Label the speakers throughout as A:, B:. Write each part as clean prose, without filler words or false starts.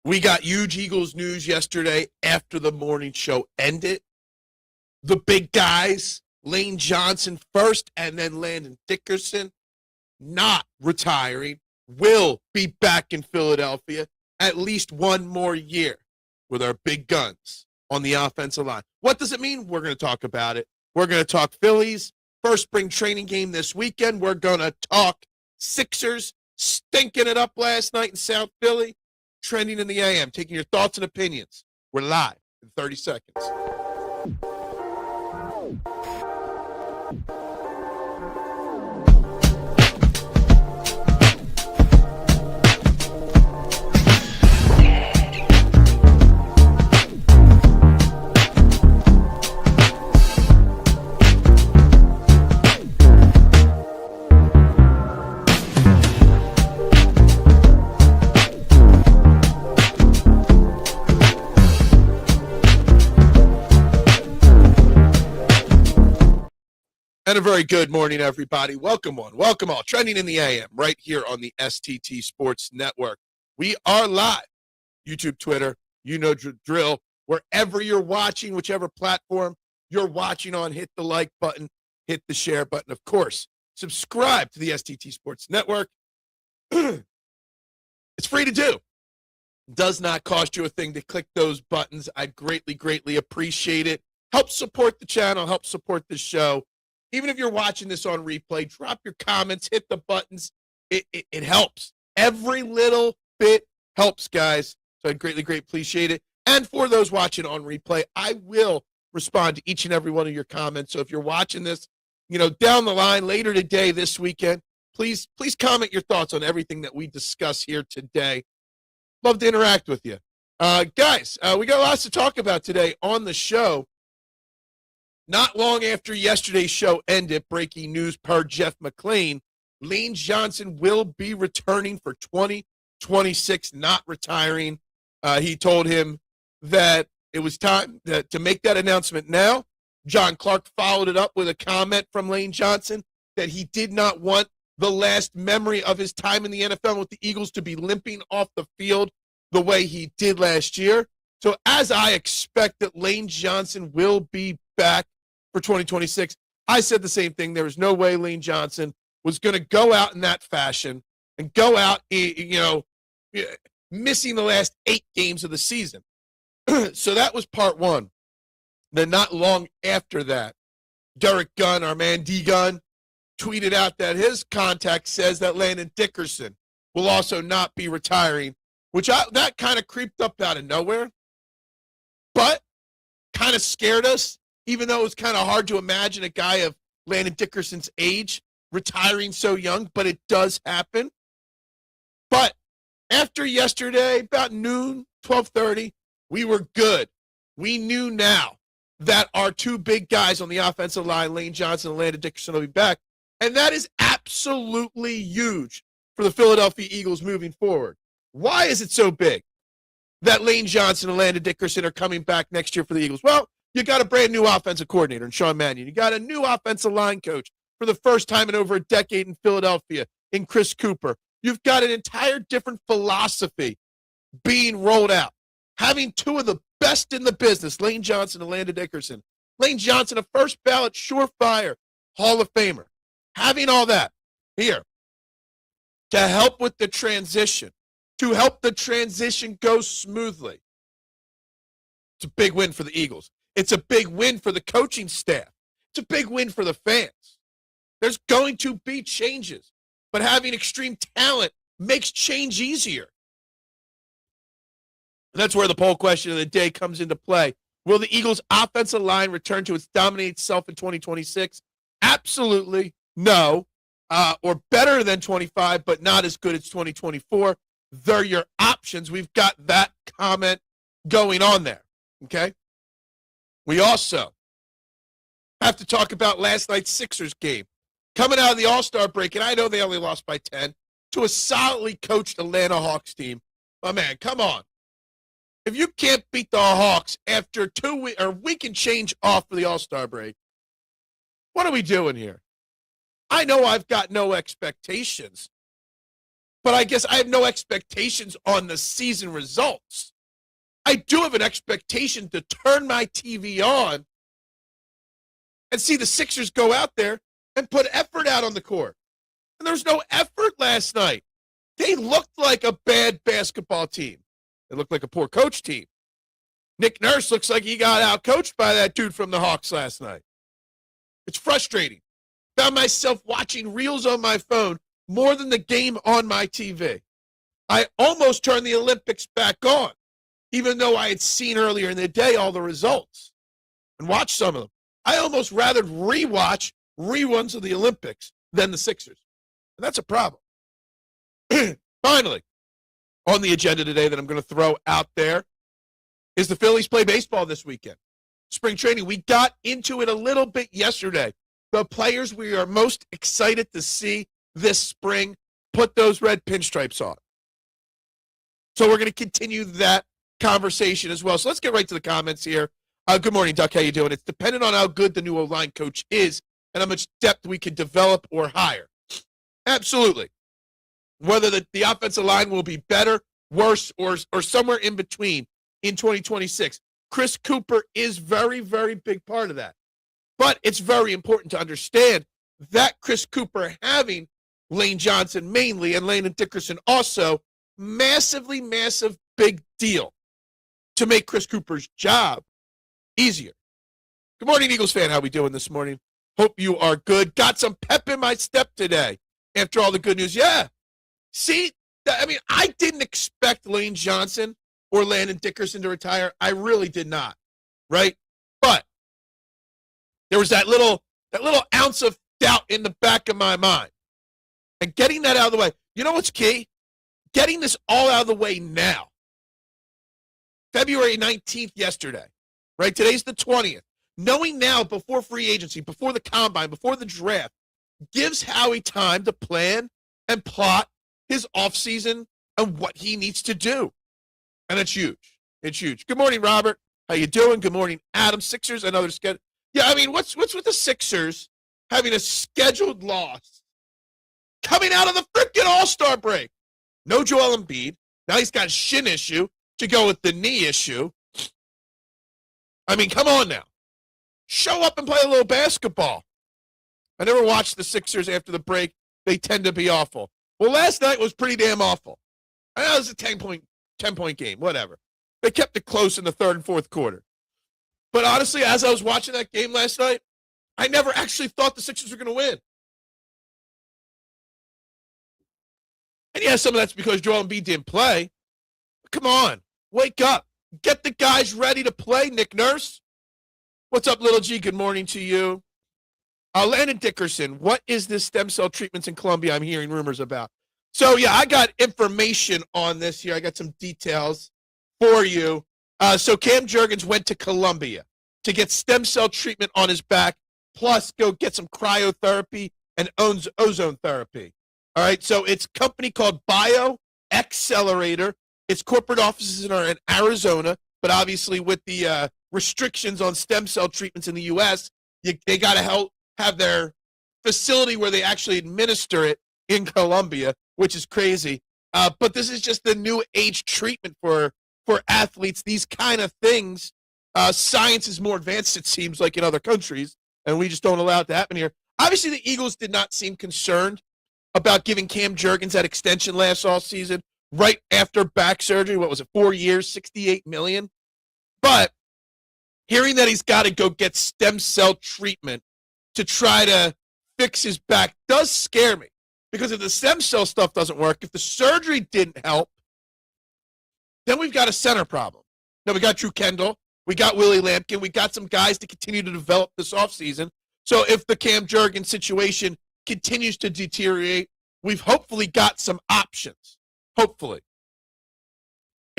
A: We got huge Eagles news yesterday after the morning show ended. The big guys, Lane Johnson first, and then Landon Dickerson, not retiring, will be back in Philadelphia at least one more year with our big guns on the offensive line. What does it mean? We're going to talk about it. We're going to talk Phillies, first spring training game this weekend. We're going to talk Sixers, stinking it up last night in South Philly. Trending in the AM, taking your thoughts and opinions. We're live in 30 seconds. And a very good morning, everybody. Welcome on, welcome all. Trending in the AM right here on the STT Sports Network. We are live. YouTube, Twitter, you know drill. Wherever you're watching, whichever platform you're watching on, hit the like button, hit the share button. Of course, subscribe to the STT Sports Network. It's free to do. Does not cost you a thing to click those buttons. I'd greatly, greatly appreciate it. Help support the channel, help support the show. Even if you're watching this on replay, drop your comments, hit the buttons. It helps. Every little bit helps, guys. So I'd greatly, greatly appreciate it. And for those watching on replay, I will respond to each and every one of your comments. So if you're watching this, down the line later today, this weekend, please comment your thoughts on everything that we discuss here today. Love to interact with you. Guys, we got lots to talk about today on the show. Not long after yesterday's show ended, breaking news per Jeff McClain, Lane Johnson will be returning for 2026, not retiring. He told him that it was time to make that announcement now. John Clark followed it up with a comment from Lane Johnson that he did not want the last memory of his time in the NFL with the Eagles to be limping off the field the way he did last year. So as I expect that Lane Johnson will be back for 2026, I said the same thing. There was no way Lane Johnson was going to go out in that fashion and go out, missing the last 8 games of the season. So that was part one. Then not long after that, Derek Gunn, our man D Gunn, tweeted out that his contact says that Landon Dickerson will also not be retiring, that kind of creeped up out of nowhere, but kind of scared us. Even though it was kind of hard to imagine a guy of Landon Dickerson's age retiring so young, but it does happen. But after yesterday, about noon, 12:30, we were good. We knew now that our 2 big guys on the offensive line, Lane Johnson and Landon Dickerson, will be back. And that is absolutely huge for the Philadelphia Eagles moving forward. Why is it so big that Lane Johnson and Landon Dickerson are coming back next year for the Eagles? Well, you got a brand new offensive coordinator in Sean Mannion. You got a new offensive line coach for the first time in over a decade in Philadelphia in Chris Cooper. You've got an entire different philosophy being rolled out. Having 2 of the best in the business, Lane Johnson and Landon Dickerson. Lane Johnson, a first ballot, surefire Hall of Famer. Having all that here to help with the transition, to help the transition go smoothly. It's a big win for the Eagles. It's a big win for the coaching staff. It's a big win for the fans. There's going to be changes, but having extreme talent makes change easier. And that's where the poll question of the day comes into play. Will the Eagles' offensive line return to its dominating self in 2026? Absolutely no. Or better than 25, but not as good as 2024. They're your options. We've got that comment going on there, okay? We also have to talk about last night's Sixers game. Coming out of the All-Star break, and I know they only lost by 10, to a solidly coached Atlanta Hawks team. My man, come on. If you can't beat the Hawks after 2 weeks or week and change off for the All-Star break, what are we doing here? I know I've got no expectations but I guess I have no expectations on the season results. I do have an expectation to turn my TV on and see the Sixers go out there and put effort out on the court. And there was no effort last night. They looked like a bad basketball team. They looked like a poor coach team. Nick Nurse looks like he got out-coached by that dude from the Hawks last night. It's frustrating. Found myself watching reels on my phone more than the game on my TV. I almost turned the Olympics back on, even though I had seen earlier in the day all the results and watched some of them. I almost rather rewatch reruns of the Olympics than the Sixers. And that's a problem. Finally, on the agenda today that I'm going to throw out there is the Phillies play baseball this weekend. Spring training. We got into it a little bit yesterday. The players we are most excited to see this spring put those red pinstripes on. So we're going to continue that conversation as well. So let's get right to the comments here. Good morning, Duck. How you doing? It's dependent on how good the new O-line coach is and how much depth we can develop or hire. Absolutely. Whether the offensive line will be better, worse, or somewhere in between in 2026. Chris Cooper is very, very big part of that. But it's very important to understand that Chris Cooper having Lane Johnson mainly and Landon Dickerson also, massive big deal to make Chris Cooper's job easier. Good morning, Eagles fan. How we doing this morning? Hope you are good. Got some pep in my step today after all the good news. Yeah. See, I mean, I didn't expect Lane Johnson or Landon Dickerson to retire. I really did not, right? But there was that little ounce of doubt in the back of my mind. And getting that out of the way, you know what's key? Getting this all out of the way now. February 19th yesterday, right? Today's the 20th. Knowing now before free agency, before the combine, before the draft, gives Howie time to plan and plot his offseason and what he needs to do. And it's huge. It's huge. Good morning, Robert. How you doing? Good morning, Adam. Sixers, another schedule. Yeah, I mean, what's with the Sixers having a scheduled loss coming out of the freaking All-Star break? No Joel Embiid. Now he's got a shin issue to go with the knee issue. I mean, come on now. Show up and play a little basketball. I never watched the Sixers after the break. They tend to be awful. Well, last night was pretty damn awful. I know it was a 10-point game, whatever. They kept it close in the third and fourth quarter. But honestly, as I was watching that game last night, I never actually thought the Sixers were going to win. And yeah, some of that's because Joel Embiid didn't play. But come on, wake up. Get the guys ready to play, Nick Nurse. What's up, Little G? Good morning to you. Landon Dickerson, what is this stem cell treatments in Colombia I'm hearing rumors about? So, yeah, I got information on this here. I got some details for you. So Cam Jurgens went to Colombia to get stem cell treatment on his back, plus go get some cryotherapy and ozone therapy. All right, so it's a company called Bio Accelerator. Its corporate offices are in Arizona, but obviously with the restrictions on stem cell treatments in the U.S., they got to have their facility where they actually administer it in Colombia, which is crazy. But this is just the new age treatment for athletes. These kind of things, science is more advanced, it seems like, in other countries, and we just don't allow it to happen here. Obviously, the Eagles did not seem concerned about giving Cam Jurgens that extension last offseason, right after back surgery. What was it, 4 years, $68 million? But hearing that he's got to go get stem cell treatment to try to fix his back does scare me. Because if the stem cell stuff doesn't work, if the surgery didn't help, then we've got a center problem. Now, we got Drew Kendall. We got Willie Lampkin. We got some guys to continue to develop this offseason. So if the Cam Jurgens situation continues to deteriorate, we've hopefully got some options. Hopefully.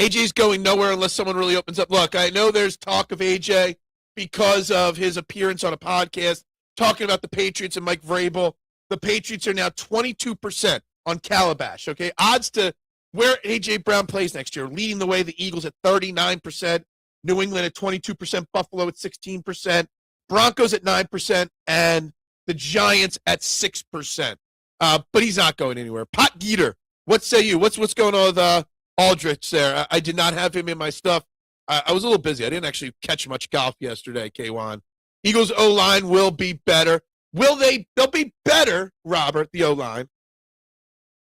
A: AJ's going nowhere unless someone really opens up. Look, I know there's talk of AJ because of his appearance on a podcast talking about the Patriots and Mike Vrabel. The Patriots are now 22% on Calabash, okay? Odds to where A.J. Brown plays next year, leading the way, the Eagles at 39%, New England at 22%, Buffalo at 16%, Broncos at 9%, and the Giants at 6%. But he's not going anywhere. Pot Geeter What say you? What's going on with Aldrich there? I did not have him in my stuff. I was a little busy. I didn't actually catch much golf yesterday, K1. Eagles O-line will be better. Will they? They'll be better, Robert, the O-line.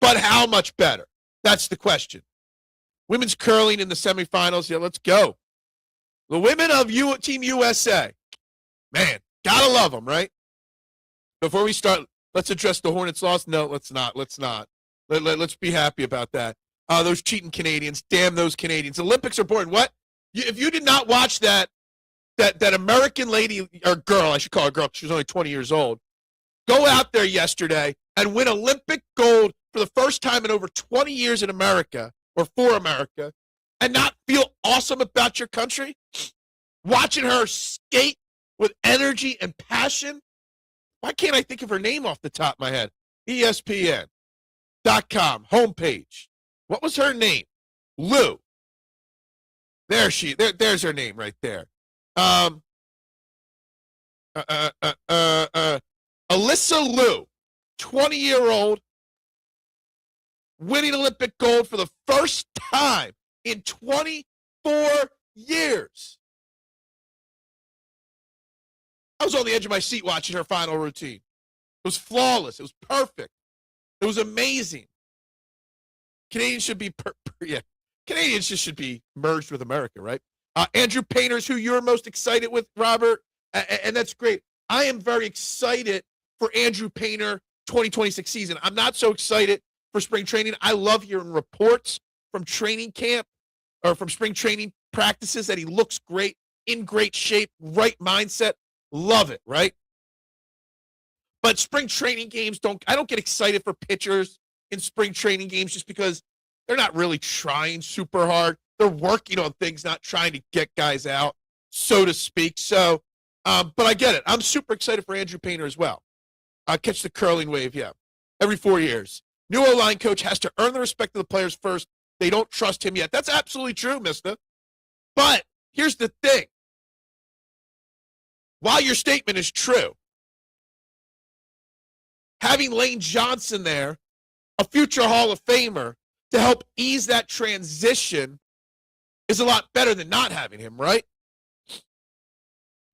A: But how much better? That's the question. Women's curling in the semifinals. Yeah, let's go. The women of Team USA. Man, gotta love them, right? Before we start, let's address the Hornets loss. No, let's not. Let's be happy about that. Those cheating Canadians. Damn those Canadians. Olympics are boring. What? If you did not watch that American lady, or girl, I should call her girl, she was only 20 years old, go out there yesterday and win Olympic gold for the first time in over 20 years in America, or for America, and not feel awesome about your country? Watching her skate with energy and passion. Why can't I think of her name off the top of my head? ESPN.com, homepage. What was her name? Lou. There's her name right there. Alyssa Liu, 20-year-old, winning Olympic gold for the first time in 24 years. I was on the edge of my seat watching her final routine. It was flawless. It was perfect. It was amazing. Canadians should be, Canadians just should be merged with America, right? Andrew Painter's who you're most excited with, Robert, and that's great. I am very excited for Andrew Painter 2026 season. I'm not so excited for spring training. I love hearing reports from training camp or from spring training practices that he looks great, in great shape, right mindset. Love it, right? But spring training games I don't get excited for pitchers in spring training games just because they're not really trying super hard. They're working on things, not trying to get guys out, so to speak. So, but I get it. I'm super excited for Andrew Painter as well. Catch the curling wave, yeah. Every 4 years. New O-line coach has to earn the respect of the players first. They don't trust him yet. That's absolutely true, mister. But here's the thing. While your statement is true, having Lane Johnson there, a future Hall of Famer, to help ease that transition is a lot better than not having him, right?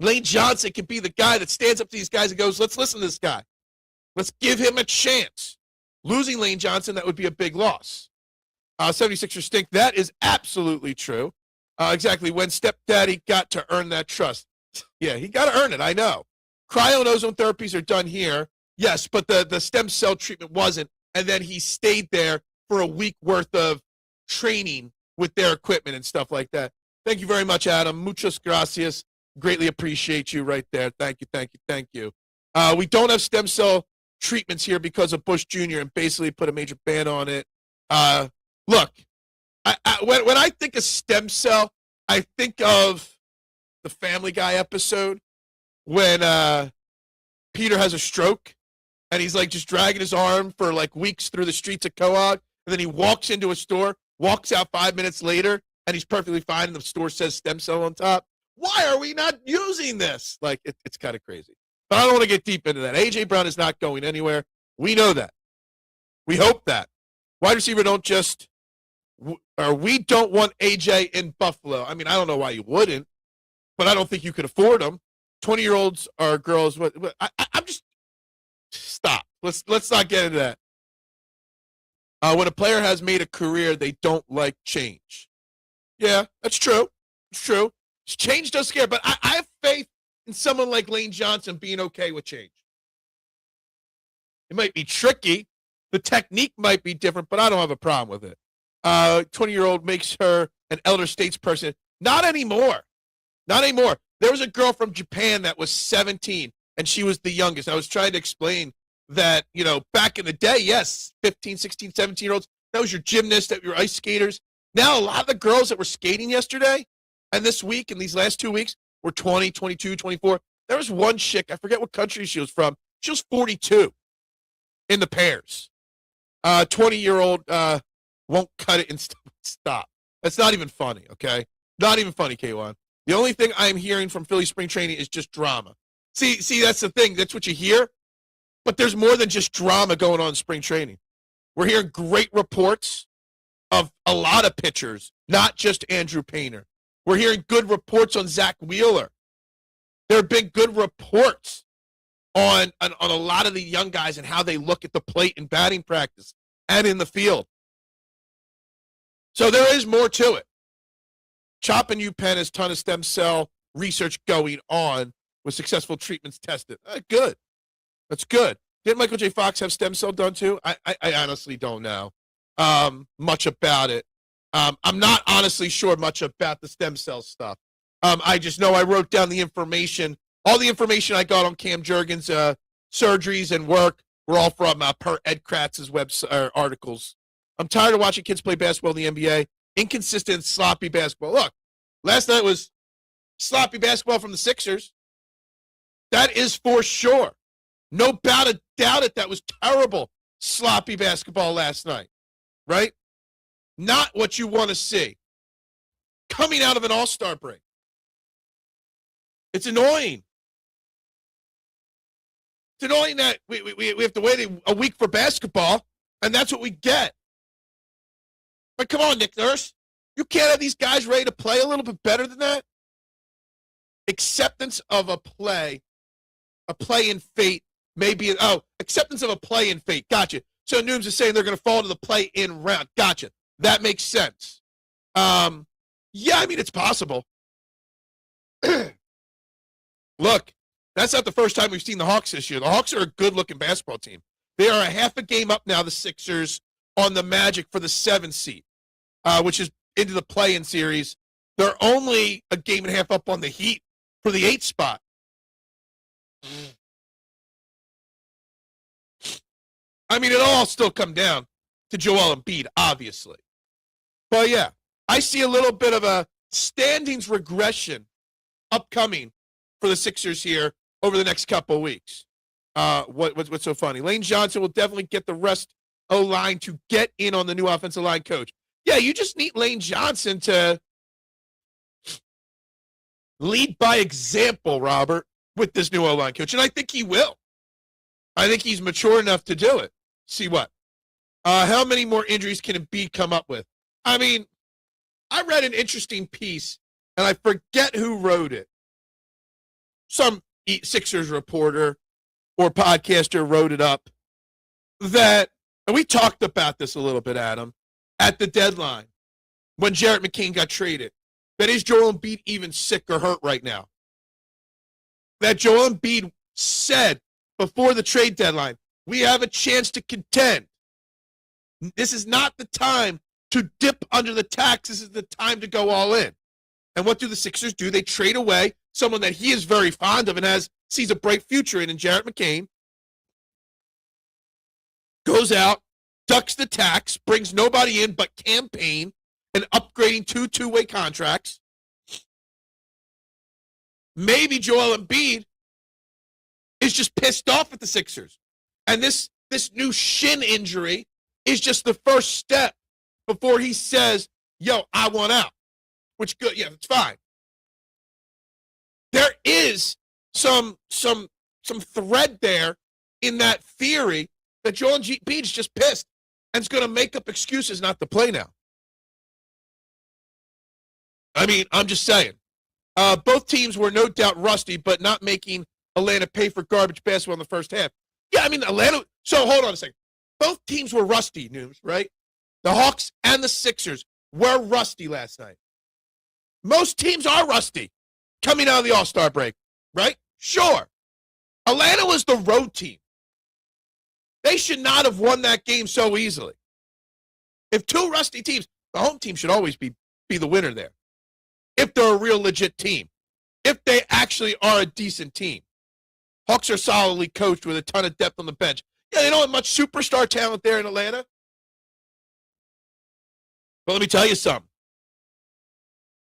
A: Lane Johnson can be the guy that stands up to these guys and goes, let's listen to this guy. Let's give him a chance. Losing Lane Johnson, that would be a big loss. 76ers stink. That is absolutely true. Exactly. When stepdaddy got to earn that trust. Yeah, he got to earn it. I know. Cryo and ozone therapies are done here. Yes, but the stem cell treatment wasn't. And then he stayed there for a week worth of training with their equipment and stuff like that. Thank you very much, Adam. Muchas gracias. Greatly appreciate you right there. Thank you. We don't have stem cell treatments here because of Bush Jr. and basically put a major ban on it. Look, when I think of stem cell, I think of the Family Guy episode when Peter has a stroke and he's like just dragging his arm for like weeks through the streets of Coag, and then he walks into a store, walks out 5 minutes later, and he's perfectly fine, and the store says stem cell on top. Why are we not using this? Like, it's kind of crazy. But I don't want to get deep into that. A.J. Brown is not going anywhere. We know that. We hope that. Wide receiver we don't want A.J. in Buffalo. I mean, I don't know why you wouldn't, but I don't think you could afford them. 20-year-olds are girls. I'm just, stop. Let's not get into that. When a player has made a career, they don't like change. Yeah, that's true. It's true. Change does scare, but I have faith in someone like Lane Johnson being okay with change. It might be tricky. The technique might be different, but I don't have a problem with it. 20-year-old makes her an elder statesperson. Not anymore. There was a girl from Japan that was 17, and she was the youngest. I was trying to explain that, back in the day, yes, 15, 16, 17-year-olds, that was your gymnast, that were your ice skaters. Now, a lot of the girls that were skating yesterday and this week and these last 2 weeks were 20, 22, 24. There was one chick, I forget what country she was from. She was 42 in the pairs. 20-year-old won't cut it and stop. That's not even funny, okay? Not even funny, K1. The only thing I'm hearing from Philly spring training is just drama. See, that's the thing. That's what you hear. But there's more than just drama going on in spring training. We're hearing great reports of a lot of pitchers, not just Andrew Painter. We're hearing good reports on Zach Wheeler. There have been good reports on a lot of the young guys and how they look at the plate in batting practice and in the field. So there is more to it. Chop and UPenn has a ton of stem cell research going on with successful treatments tested. Good. That's good. Didn't Michael J. Fox have stem cell done too? I honestly don't know much about it. I'm not honestly sure much about the stem cell stuff. I just know I wrote down the information. All the information I got on Cam Jurgens' surgeries and work were all from Per Ed Kratz's articles. I'm tired of watching kids play basketball in the NBA. Inconsistent, sloppy basketball. Look, last night was sloppy basketball from the Sixers. That is for sure. No doubt it. That was terrible, sloppy basketball last night, right? Not what you want to see. Coming out of an All-Star break. It's annoying. It's annoying that we have to wait a week for basketball, and that's what we get. But come on, Nick Nurse. You can't have these guys ready to play a little bit better than that? Acceptance of a play-in fate, maybe. Acceptance of a play-in fate. Gotcha. So Nooms is saying they're going to fall to the play-in round. Gotcha. That makes sense. Yeah, I mean, it's possible. Look, that's not the first time we've seen the Hawks this year. The Hawks are a good-looking basketball team. They are a half a game up now, the Sixers, on the Magic for the 7th seed, which is into the play-in series. They're only a game and a half up on the Heat for the 8th spot. I mean, it all still come down to Joel Embiid, obviously. But, yeah, I see a little bit of a standings regression upcoming for the Sixers here over the next couple of weeks. What's so funny? Lane Johnson will definitely get the rest O-line to get in on the new offensive line coach. Yeah, you just need Lane Johnson to lead by example, Robert, with this new O-line coach. And I think he will. I think he's mature enough to do it. See what? How many more injuries can Embiid come up with? I mean, I read an interesting piece, and I forget who wrote it. Some Sixers reporter or podcaster wrote it up that, and we talked about this a little bit, Adam, at the deadline when Jarrett McCain got traded. That is Joel Embiid even sick or hurt right now? That Joel Embiid said before the trade deadline, we have a chance to contend. This is not the time to dip under the tax. This is the time to go all in. And what do the Sixers do? They trade away someone that he is very fond of and sees a bright future in Jarrett McCain. Goes out, ducks the tax, brings nobody in but campaign, and upgrading two-way contracts. Maybe Joel Embiid is just pissed off at the Sixers. And this new shin injury is just the first step before he says, yo, I want out. Which, good, yeah, it's fine. There is some thread there in that theory that Joel Embiid is just pissed and is going to make up excuses not to play now. I mean, I'm just saying. Both teams were no doubt rusty, but not making Atlanta pay for garbage basketball in the first half. Yeah, I mean, Atlanta. So hold on a second. Both teams were rusty, News, right? The Hawks and the Sixers were rusty last night. Most teams are rusty coming out of the All-Star break, right? Sure. Atlanta was the road team. They should not have won that game so easily. If two rusty teams, the home team should always be the winner there. If they're a real legit team. If they actually are a decent team. Hawks are solidly coached with a ton of depth on the bench. Yeah, they don't have much superstar talent there in Atlanta. But let me tell you something.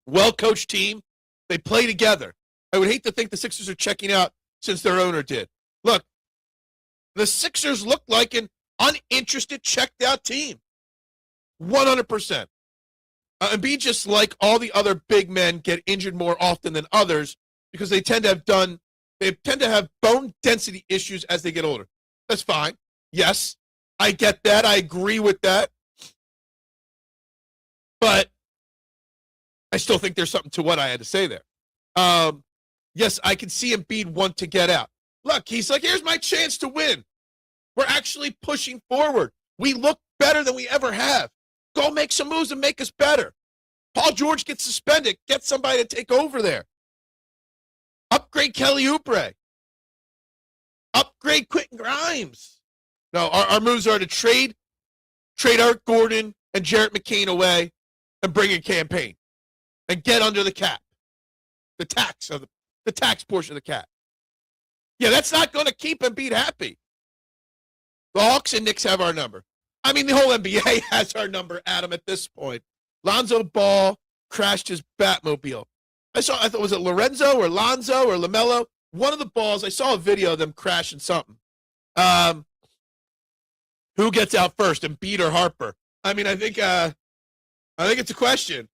A: Well-coached team. They play together. I would hate to think the Sixers are checking out since their owner did. Look, the Sixers look like an uninterested, checked-out team. 100%. Embiid, just like all the other big men, get injured more often than others because they tend to have bone density issues as they get older. That's fine. Yes. I get that. I agree with that. But I still think there's something to what I had to say there. Yes, I can see Embiid want to get out. Look, he's like, here's my chance to win. We're actually pushing forward. We look better than we ever have. Go make some moves and make us better. Paul George gets suspended. Get somebody to take over there. Upgrade Kelly Oubre. Upgrade Quentin Grimes. No, our moves are to trade Eric Gordon and Jarrett McCain away and bring in campaign and get under the cap. The tax portion of the cap. Yeah, that's not going to keep Embiid happy. The Hawks and Knicks have our number. I mean, the whole NBA has our number, Adam, at this point. Lonzo Ball crashed his Batmobile. I thought, was it Lorenzo or Lonzo or LaMelo? One of the balls, I saw a video of them crashing something. Who gets out first, Embiid or Harper? I mean, I think it's a question.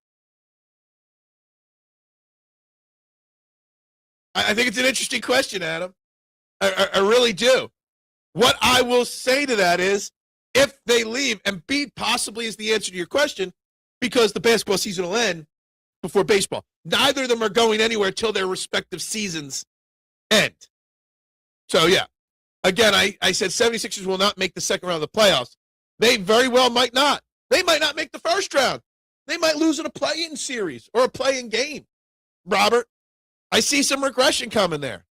A: I think it's an interesting question, Adam. I really do. What I will say to that is, if they leave, Embiid possibly is the answer to your question, because the basketball season will end before baseball. Neither of them are going anywhere till their respective seasons end. So, yeah. Again, I said 76ers will not make the second round of the playoffs. They very well might not. They might not make the first round. They might lose in a play-in series or a play-in game. Robert, I see some regression coming there.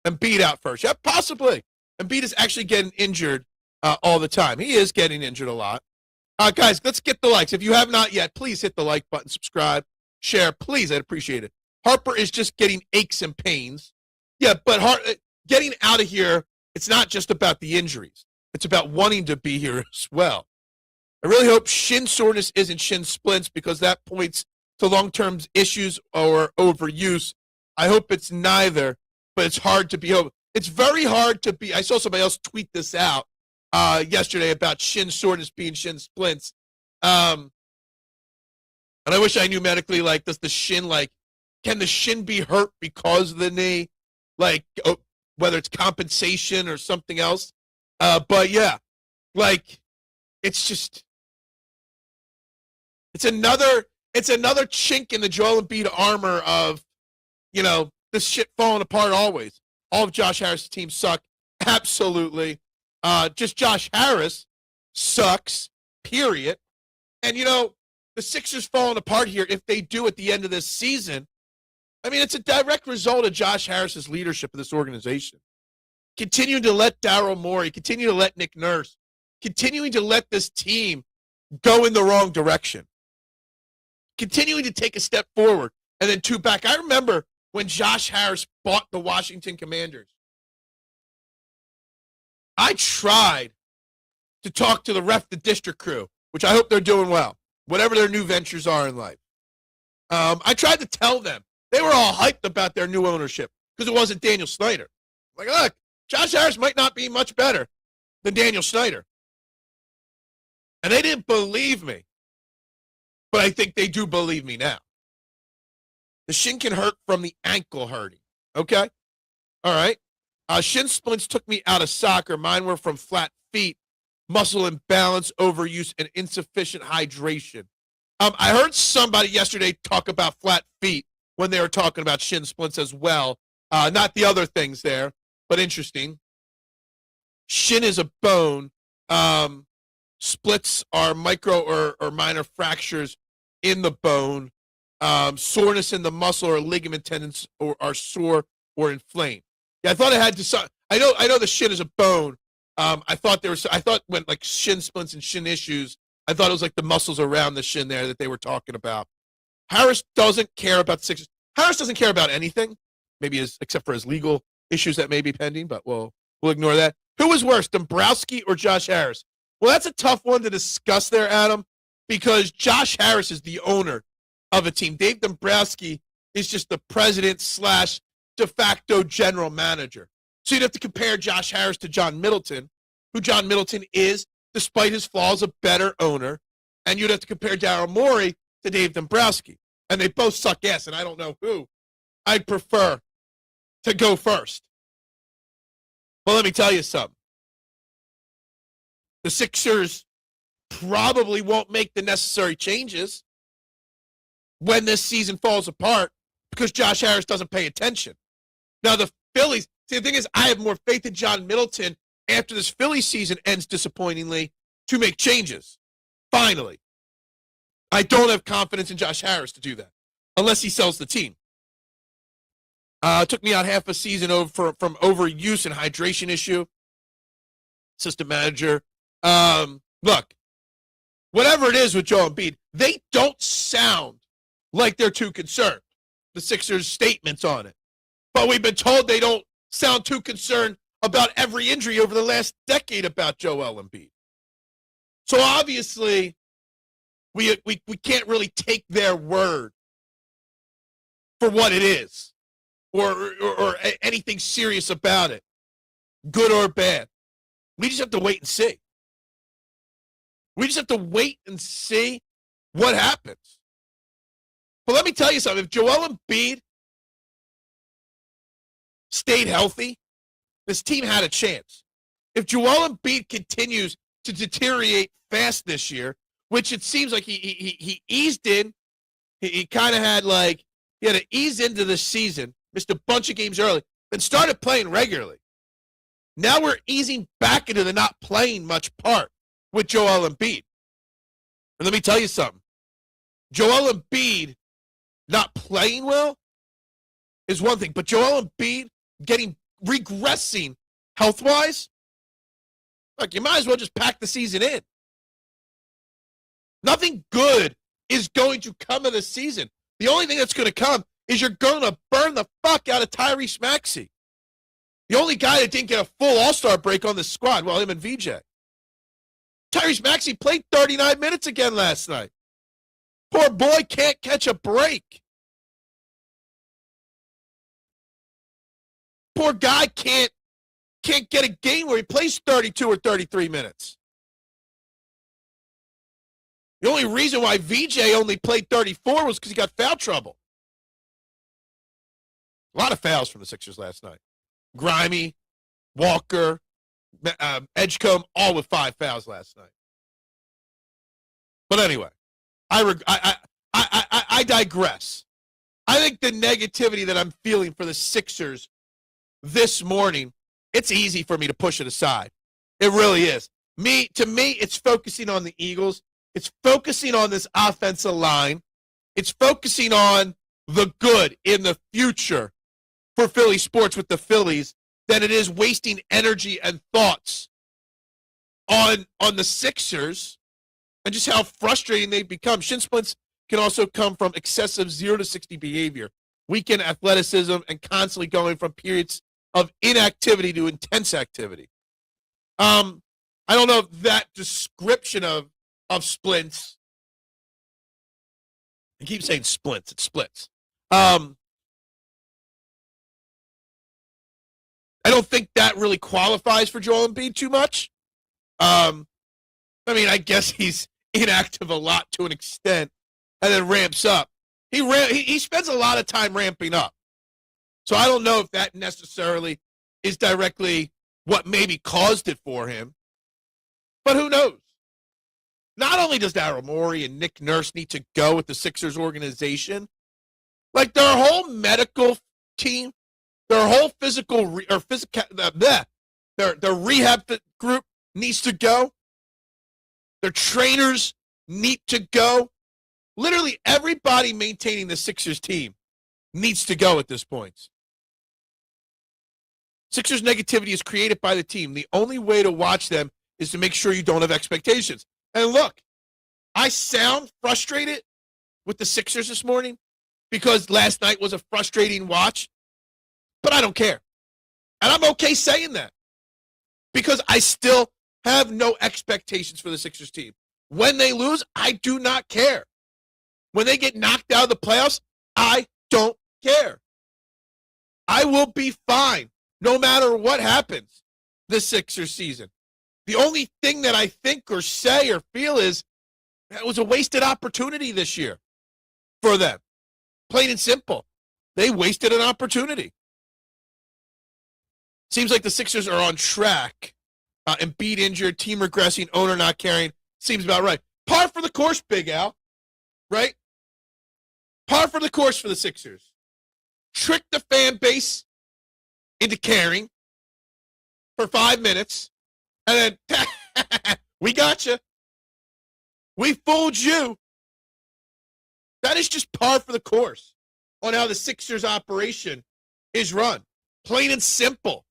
A: Embiid out first. Yeah, possibly. Embiid is actually getting injured all the time. He is getting injured a lot. Guys, let's get the likes. If you have not yet, please hit the like button, subscribe, share. Please, I'd appreciate it. Harper is just getting aches and pains. Yeah, but getting out of here, it's not just about the injuries. It's about wanting to be here as well. I really hope shin soreness isn't shin splints, because that points to long-term issues or overuse. I hope it's neither, but it's hard to be over. It's very hard to be. I saw somebody else tweet this out yesterday about shin soreness being shin splints. And I wish I knew medically, like, does the shin, like, can the shin be hurt because of the knee? Like, whether it's compensation or something else. But yeah, like, it's just, it's another chink in the Joel Embiid armor of, this shit falling apart always. All of Josh Harris' teams suck. Absolutely. Just Josh Harris sucks, period. And, the Sixers falling apart here, if they do at the end of this season, I mean, it's a direct result of Josh Harris's leadership of this organization. Continuing to let Daryl Morey, continue to let Nick Nurse, continuing to let this team go in the wrong direction. Continuing to take a step forward and then two back. I remember when Josh Harris bought the Washington Commanders. I tried to talk to the district crew, which I hope they're doing well, whatever their new ventures are in life. I tried to tell them. They were all hyped about their new ownership because it wasn't Daniel Snyder. Like, look, Josh Harris might not be much better than Daniel Snyder. And they didn't believe me. But I think they do believe me now. The shin can hurt from the ankle hurting. Okay? All right. Shin splints took me out of soccer. Mine were from flat feet, muscle imbalance, overuse, and insufficient hydration. I heard somebody yesterday talk about flat feet when they were talking about shin splints as well. Not the other things there, but interesting. Shin is a bone. Splits are micro or minor fractures in the bone. Soreness in the muscle or ligament tendons are sore or inflamed. Yeah, I thought it had to. I know the shin is a bone. I thought when like shin splints and shin issues, I thought it was like the muscles around the shin there that they were talking about. Harris doesn't care about the Sixers. Harris doesn't care about anything, maybe except for his legal issues that may be pending, but we'll ignore that. Who was worse, Dombrowski or Josh Harris? Well, that's a tough one to discuss there, Adam, because Josh Harris is the owner of a team. Dave Dombrowski is just the president / de facto general manager. So you'd have to compare Josh Harris to John Middleton, who John Middleton is, despite his flaws, a better owner. And you'd have to compare Daryl Morey to Dave Dombrowski. And they both suck ass, and I don't know who I'd prefer to go first. Well, let me tell you something. The Sixers probably won't make the necessary changes when this season falls apart because Josh Harris doesn't pay attention. Now, the Phillies, see, the thing is, I have more faith in John Middleton after this Phillies season ends disappointingly to make changes. Finally. I don't have confidence in Josh Harris to do that unless he sells the team. It took me out half a season from overuse and hydration issue. Assistant manager. Look, whatever it is with Joel Embiid, they don't sound like they're too concerned. The Sixers' statements on it. But we've been told they don't sound too concerned about every injury over the last decade about Joel Embiid. So obviously, we can't really take their word for what it is or anything serious about it, good or bad. We just have to wait and see. We just have to wait and see what happens. But let me tell you something. If Joel Embiid stayed healthy, this team had a chance. If Joel Embiid continues to deteriorate fast this year, which it seems like he eased in, he kind of had he had to ease into the season, missed a bunch of games early, then started playing regularly. Now we're easing back into the not playing much part with Joel Embiid. And let me tell you something. Joel Embiid not playing well is one thing, but Joel Embiid regressing health-wise, look, you might as well just pack the season in. Nothing good is going to come of the season. The only thing that's going to come is you're going to burn the fuck out of Tyrese Maxey. The only guy that didn't get a full All-Star break on the squad, well, him and VJ. Tyrese Maxey played 39 minutes again last night. Poor boy can't catch a break. Poor guy can't get a game where he plays 32 or 33 minutes. The only reason why VJ only played 34 was because he got foul trouble. A lot of fouls from the Sixers last night. Grimy, Walker, Edgecombe, all with 5 fouls last night. But anyway, I digress. I think the negativity that I'm feeling for the Sixers this morning, it's easy for me to push it aside. It really is. To me, it's focusing on the Eagles. It's focusing on this offensive line. It's focusing on the good in the future for Philly sports with the Phillies than it is wasting energy and thoughts on the Sixers and just how frustrating they've become. Shin splints can also come from excessive 0 to 60 behavior, weekend athleticism, and constantly going from periods of inactivity to intense activity. I don't know if that description of splints, I keep saying splints, it's splits. I don't think that really qualifies for Joel Embiid too much. I mean, I guess he's inactive a lot to an extent and then ramps up. He spends a lot of time ramping up. So I don't know if that necessarily is directly what maybe caused it for him. But who knows? Not only does Daryl Morey and Nick Nurse need to go with the Sixers organization, like their whole medical team, their whole their rehab group needs to go. Their trainers need to go. Literally everybody maintaining the Sixers team needs to go at this point. Sixers negativity is created by the team. The only way to watch them is to make sure you don't have expectations. And look, I sound frustrated with the Sixers this morning because last night was a frustrating watch, but I don't care. And I'm okay saying that because I still have no expectations for the Sixers team. When they lose, I do not care. When they get knocked out of the playoffs, I don't care. I will be fine no matter what happens this Sixers season. The only thing that I think or say or feel is that was a wasted opportunity this year for them. Plain and simple. They wasted an opportunity. Seems like the Sixers are on track Embiid injured, team regressing, owner not caring. Seems about right. Par for the course, Big Al. Right? Par for the course for the Sixers. Trick the fan base into caring for 5 minutes, and then we got you. We fooled you. That is just par for the course on how the Sixers operation is run. Plain and simple.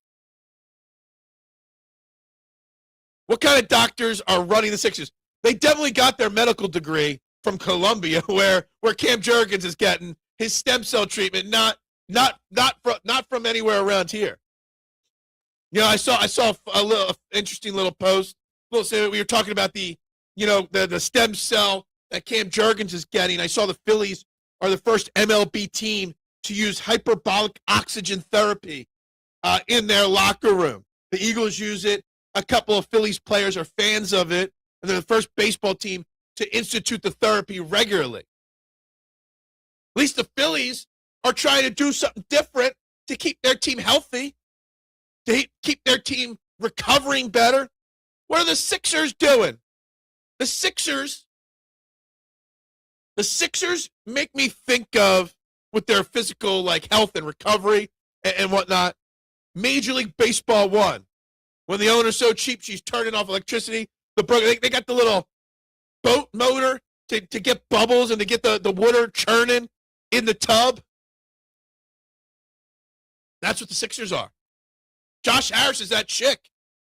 A: What kind of doctors are running the Sixers? They definitely got their medical degree from Columbia, where Cam Jurgens is getting his stem cell treatment, not from anywhere around here. You know, I saw a little interesting little post. We were talking about the stem cell that Cam Jurgens is getting. I saw the Phillies are the first MLB team to use hyperbolic oxygen therapy in their locker room. The Eagles use it. A couple of Phillies players are fans of it, and they're the first baseball team to institute the therapy regularly. At least the Phillies are trying to do something different to keep their team healthy, to keep their team recovering better. What are the Sixers doing? The Sixers make me think of, with their physical health and recovery and whatnot, Major League Baseball 1. When the owner's so cheap, she's turning off electricity. They got the little boat motor to get bubbles and to get the water churning in the tub. That's what the Sixers are. Josh Harris is that chick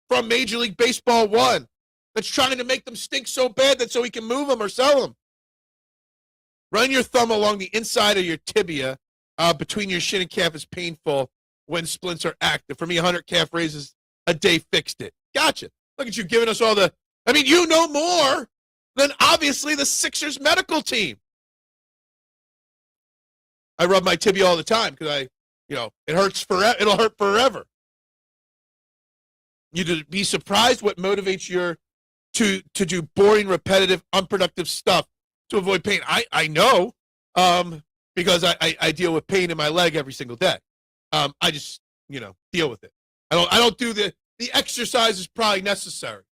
A: from Major League Baseball 1 that's trying to make them stink so bad that so he can move them or sell them. Run your thumb along the inside of your tibia between your shin and calf is painful when splints are active. For me, 100 calf raises a day fixed it. Gotcha. Look at you giving us all the... I mean, you know more than obviously the Sixers medical team. I rub my tibia all the time because it hurts forever. It'll hurt forever. You'd be surprised what motivates you to do boring, repetitive, unproductive stuff to avoid pain. I know because I deal with pain in my leg every single day. I just deal with it. I don't do the exercise is probably necessary.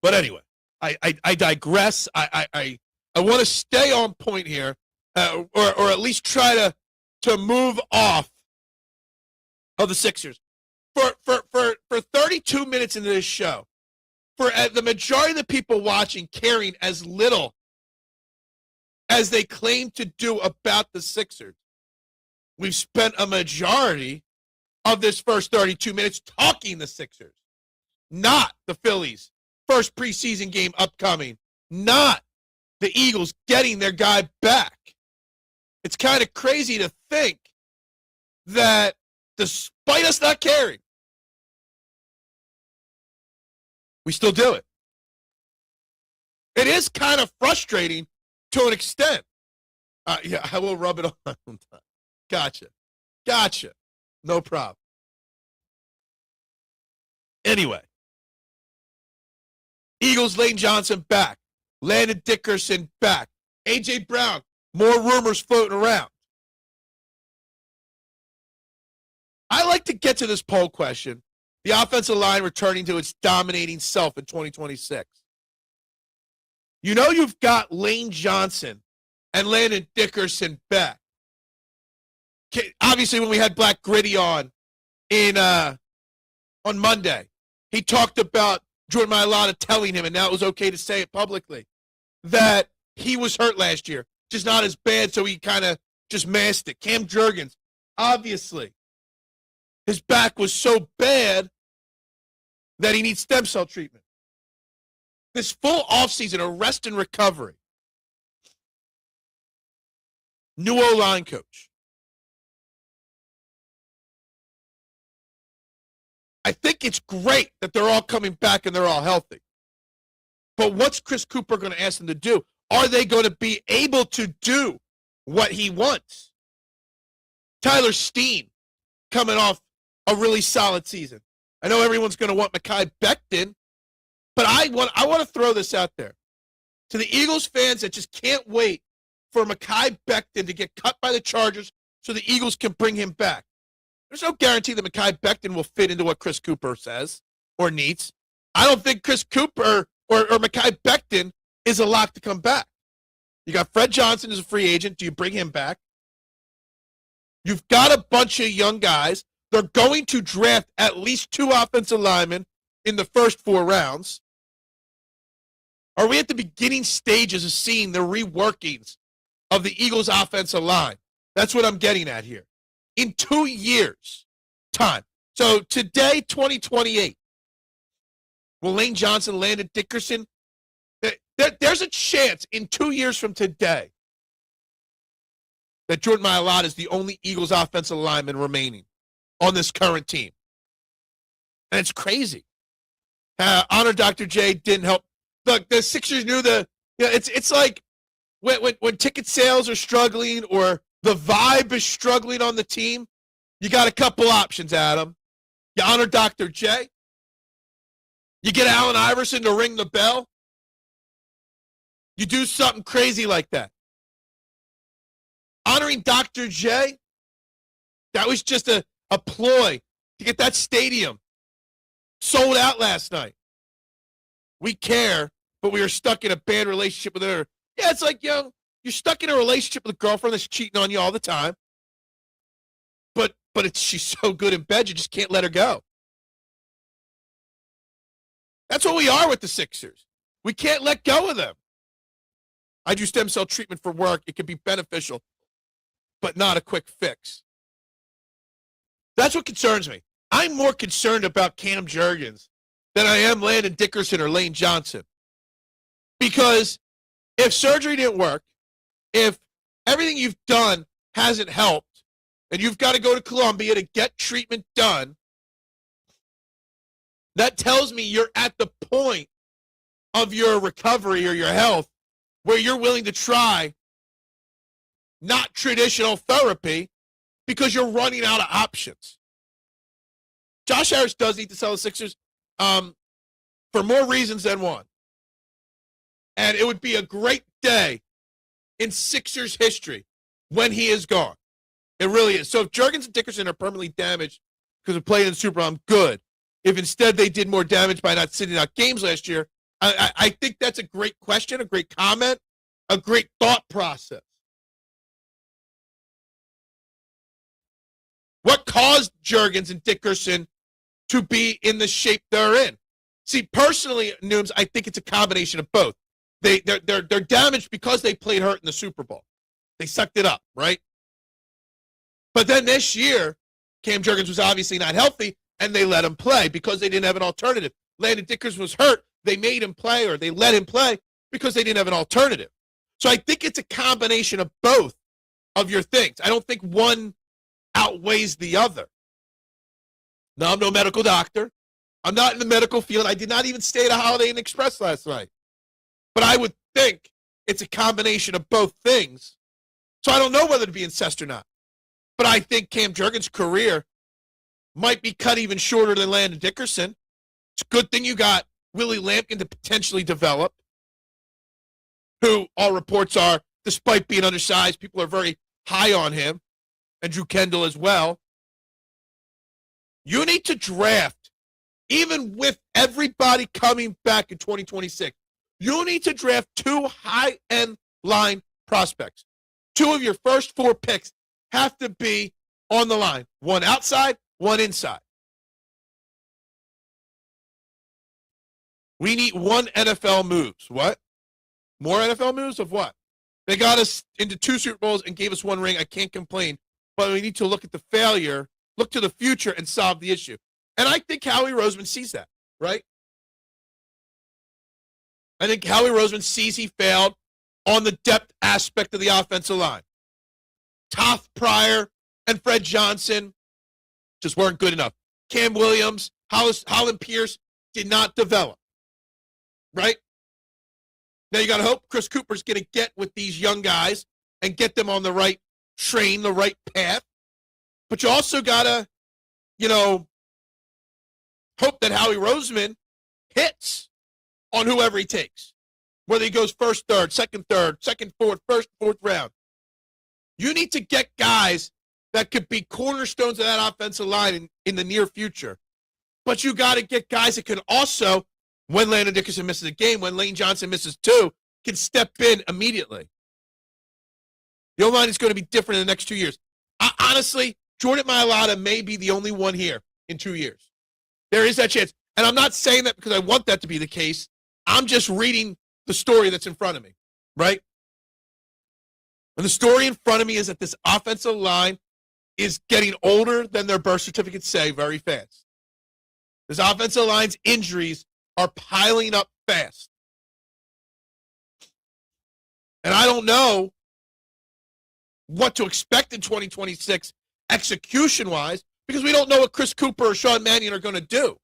A: But anyway, I digress. I want to stay on point here, or at least try to move off of the Sixers. For 32 minutes into this show, for the majority of the people watching caring as little as they claim to do about the Sixers, we've spent a majority of this first 32 minutes talking the Sixers, not the Phillies. First preseason game upcoming, not the Eagles getting their guy back. It's kind of crazy to think that despite us not caring, we still do it. It is kind of frustrating to an extent. Yeah, I will rub it on. Gotcha. No problem. Anyway, Eagles, Lane Johnson back. Landon Dickerson back. A.J. Brown, more rumors floating around. I like to get to this poll question. The offensive line returning to its dominating self in 2026. You've got Lane Johnson and Landon Dickerson back. Obviously, when we had Black Gritty on Monday, he talked about Jordan Mailata telling him, and now it was okay to say it publicly, that he was hurt last year, just not as bad, so he kind of just masked it. Cam Jurgens, obviously, his back was so bad that he needs stem cell treatment. This full offseason of rest and recovery. New O-line coach. I think it's great that they're all coming back and they're all healthy. But what's Chris Cooper going to ask them to do? Are they going to be able to do what he wants? Tyler Steen coming off a really solid season. I know everyone's going to want Mekhi Becton, but I want to throw this out there to the Eagles fans that just can't wait for Mekhi Becton to get cut by the Chargers so the Eagles can bring him back. There's no guarantee that Mekhi Becton will fit into what Chris Cooper says or needs. I don't think Chris Cooper or Mekhi Becton is a lock to come back. You got Fred Johnson as a free agent. Do you bring him back? You've got a bunch of young guys. They're going to draft at least 2 offensive linemen in the first 4 rounds. Are we at the beginning stages of seeing the reworkings of the Eagles' offensive line? That's what I'm getting at here. In 2 years' time. So today, 2028, will Lane Johnson, Landon, Dickerson? There's a chance in 2 years from today that Jordan Mailata is the only Eagles offensive lineman remaining on this current team. And it's crazy. Honor Dr. J didn't help. Look, the Sixers knew it's like when ticket sales are struggling or the vibe is struggling on the team, you got a couple options, Adam. You honor Dr. J. You get Allen Iverson to ring the bell. You do something crazy like that. Honoring Dr. J, that was just a ploy to get that stadium sold out last night. We care, but we are stuck in a bad relationship with her. Yeah, it's like, you're stuck in a relationship with a girlfriend that's cheating on you all the time. But she's so good in bed, you just can't let her go. That's what we are with the Sixers. We can't let go of them. I do stem cell treatment for work. It can be beneficial, but not a quick fix. That's what concerns me. I'm more concerned about Cam Jurgens than I am Landon Dickerson or Lane Johnson. Because if surgery didn't work, if everything you've done hasn't helped, and you've got to go to Columbia to get treatment done, that tells me you're at the point of your recovery or your health where you're willing to try not traditional therapy because you're running out of options. Josh Harris does need to sell the Sixers for more reasons than one. And it would be a great day in Sixers history when he is gone. It really is. So if Jurgens and Dickerson are permanently damaged because of playing in the Super Bowl, I'm good. If instead they did more damage by not sitting out games last year, I think that's a great question, a great comment, a great thought process. What caused Jurgens and Dickerson to be in the shape they're in? See, personally, Nooms, I think it's a combination of both. They're damaged because they played hurt in the Super Bowl. They sucked it up, right? But then this year, Cam Jurgens was obviously not healthy, and they let him play because they didn't have an alternative. Landon Dickerson was hurt. They made him play, or they let him play because they didn't have an alternative. So I think it's a combination of both of your things. I don't think one outweighs the other. Now, I'm no medical doctor. I'm not in the medical field. I did not even stay at a Holiday Inn Express last night. But I would think it's a combination of both things. So I don't know whether to be incensed or not. But I think Cam Jurgens' career might be cut even shorter than Landon Dickerson. It's a good thing you got Willie Lampkin to potentially develop, who all reports are, despite being undersized, people are very high on him, and Drew Kendall as well. You need to draft, even with everybody coming back in 2026, you need to draft 2 high-end line prospects. 2 of your first 4 picks have to be on the line. 1 outside, 1 inside. We need 1 NFL moves. What? More NFL moves of what? They got us into 2 Super Bowls and gave us 1 ring. I can't complain. But we need to look at the failure, look to the future, and solve the issue. And I think Howie Roseman sees that, right? I think Howie Roseman sees he failed on the depth aspect of the offensive line. Toth Pryor and Fred Johnson just weren't good enough. Cam Williams, Holland Pierce did not develop, right? Now you got to hope Chris Cooper's going to get with these young guys and get them on the right train, the right path. But you also got to, hope that Howie Roseman hits on whoever he takes, whether he goes first, third, second, fourth, first, fourth round. You need to get guys that could be cornerstones of that offensive line in the near future. But you got to get guys that can also, when Landon Dickerson misses a game, when Lane Johnson misses 2, can step in immediately. The O-line is going to be different in the next 2 years. Honestly, Jordan Mailata may be the only one here in 2 years. There is that chance. And I'm not saying that because I want that to be the case. I'm just reading the story that's in front of me, right? And the story in front of me is that this offensive line is getting older than their birth certificates say very fast. This offensive line's injuries are piling up fast. And I don't know what to expect in 2026 execution-wise because we don't know what Chris Cooper or Sean Mannion are going to do.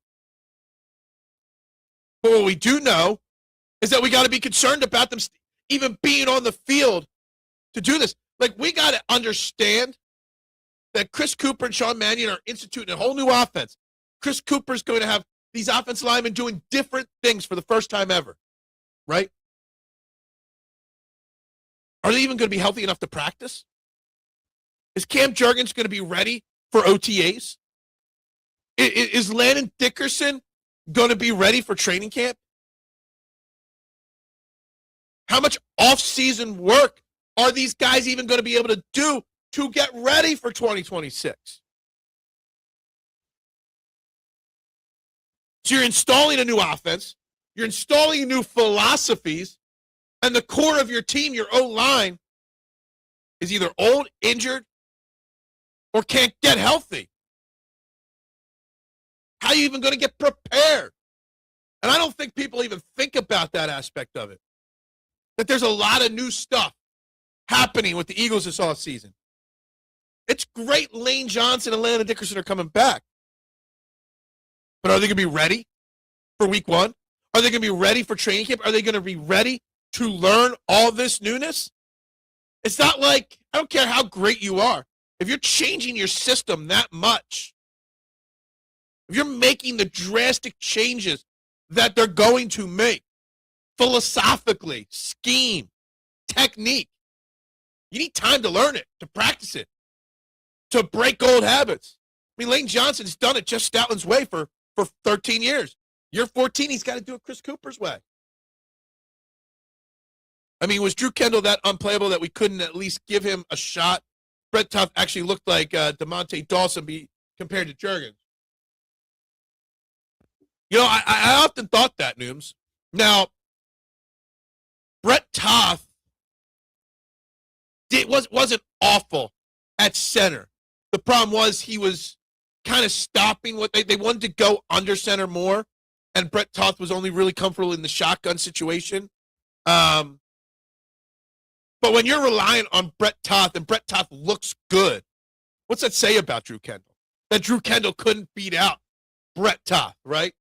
A: But what we do know is that we got to be concerned about them even being on the field to do this. Like, we got to understand that Chris Cooper and Sean Mannion are instituting a whole new offense. Chris Cooper's going to have these offensive linemen doing different things for the first time ever, right? Are they even going to be healthy enough to practice? Is Cam Jurgens going to be ready for OTAs? Is Landon Dickerson going to be ready for training camp? How much off-season work are these guys even going to be able to do to get ready for 2026? So you're installing a new offense, you're installing new philosophies, and the core of your team, your O-line, is either old, injured, or can't get healthy. How are you even going to get prepared? And I don't think people even think about that aspect of it. That there's a lot of new stuff happening with the Eagles this offseason. It's great Lane Johnson and Landon Dickerson are coming back. But are they going to be ready for week 1? Are they going to be ready for training camp? Are they going to be ready to learn all this newness? It's not like, I don't care how great you are. If you're changing your system that much, if you're making the drastic changes that they're going to make, philosophically, scheme, technique, you need time to learn it, to practice it, to break old habits. I mean, Lane Johnson's done it just Stoutland's way for 13 years. Year 14, he's got to do it Chris Cooper's way. I mean, was Drew Kendall that unplayable that we couldn't at least give him a shot? Brett Tuff actually looked like DeMonte Dawson compared to Jurgens. You know, I often thought that, Nooms. Now, Brett Tuff wasn't awful at center. The problem was he was kind of stopping what they wanted to go under center more, and Brett Tuff was only really comfortable in the shotgun situation. But when you're relying on Brett Tuff and Brett Tuff looks good, what's that say about Drew Kendall? That Drew Kendall couldn't beat out Brett Tuff, right?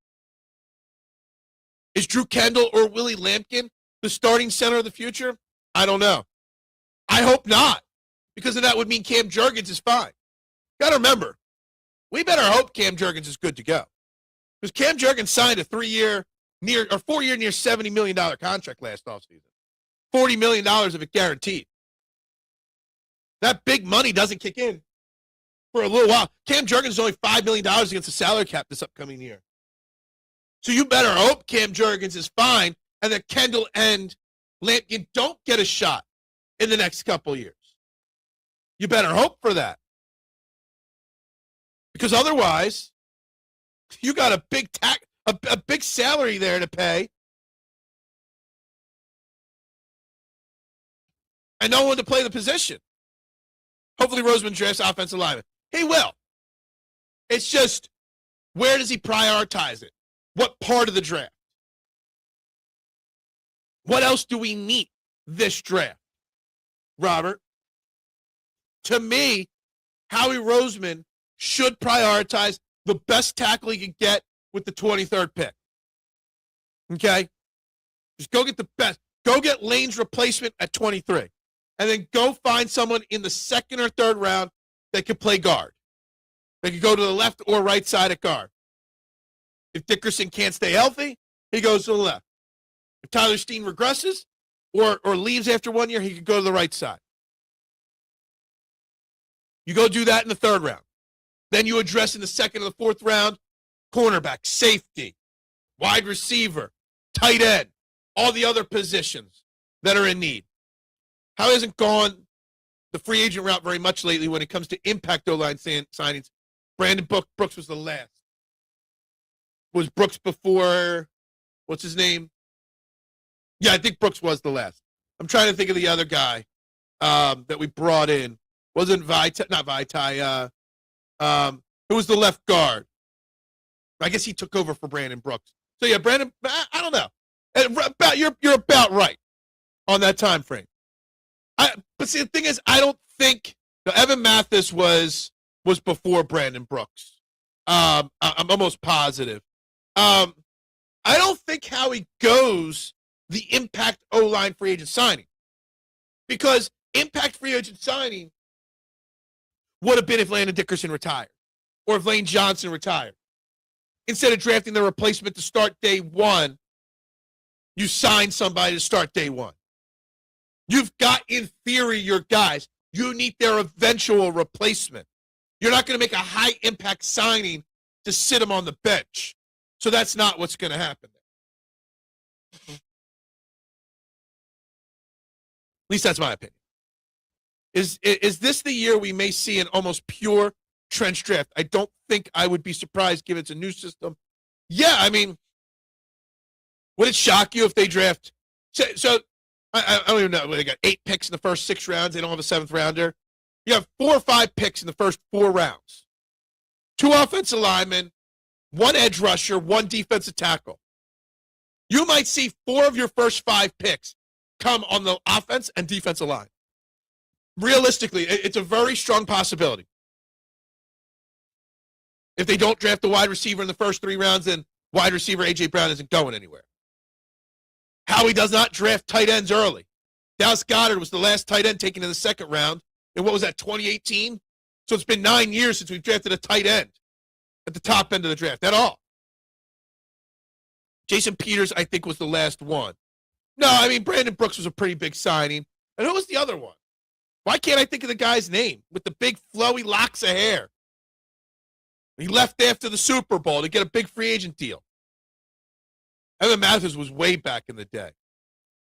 A: Is Drew Kendall or Willie Lampkin the starting center of the future? I don't know. I hope not, because then that would mean Cam Jurgens is fine. Got to remember, we better hope Cam Jurgens is good to go, because Cam Jurgens signed a 4-year, near $70 million contract last offseason. $40 million of it guaranteed. That big money doesn't kick in for a little while. Cam Jurgens is only $5 million against the salary cap this upcoming year. So you better hope Cam Jurgens is fine and that Kendall and Lampkin don't get a shot in the next couple years. You better hope for that. Because otherwise, you got a big salary there to pay. And no one to play the position. Hopefully Roseman drafts offensive lineman. He will. It's just, where does he prioritize it? What part of the draft? What else do we need this draft? Robert, to me, Howie Roseman should prioritize the best tackle he can get with the 23rd pick. Okay? Just go get the best. Go get Lane's replacement at 23. And then go find someone in the second or third round that can play guard. They can go to the left or right side at guard. If Dickerson can't stay healthy, he goes to the left. If Tyler Steen regresses or leaves after 1 year, he could go to the right side. You go do that in the third round. Then you address in the second or the fourth round, cornerback, safety, wide receiver, tight end, all the other positions that are in need. How hasn't gone the free agent route very much lately when it comes to impact O-line signings? Brandon Brooks was the last. Was Brooks before, what's his name? Yeah, I think Brooks was the last. I'm trying to think of the other guy that we brought in. Wasn't not Vitae. Who was the left guard? I guess he took over for Brandon Brooks. So yeah, Brandon, I don't know. You're about right on that time frame. But see, the thing is, I don't think Evan Mathis was before Brandon Brooks. I'm almost positive. I don't think Howie goes the impact O-line free agent signing, because impact free agent signing would have been if Landon Dickerson retired or if Lane Johnson retired. Instead of drafting the replacement to start day one, you sign somebody to start day one. You've got, in theory, your guys. You need their eventual replacement. You're not going to make a high-impact signing to sit them on the bench. So that's not what's going to happen. At least that's my opinion. Is this the year we may see an almost pure trench draft? I don't think I would be surprised given it's a new system. Yeah, I mean, would it shock you if they draft? So I don't even know. They got 8 picks in the first 6 rounds. They don't have a 7th rounder. You have 4 or 5 picks in the first 4 rounds. 2 offensive linemen, 1 edge rusher, 1 defensive tackle. You might see 4 of your first 5 picks come on the offense and defensive line. Realistically, it's a very strong possibility. If they don't draft the wide receiver in the first 3 rounds, then wide receiver A.J. Brown isn't going anywhere. Howie does not draft tight ends early. Dallas Goedert was the last tight end taken in the 2nd round. And what was that, 2018? So it's been 9 years since we've drafted a tight end at the top end of the draft. At all. Jason Peters, I think, was the last one. No, I mean, Brandon Brooks was a pretty big signing. And who was the other one? Why can't I think of the guy's name with the big flowy locks of hair? He left after the Super Bowl to get a big free agent deal. Evan Mathis was way back in the day.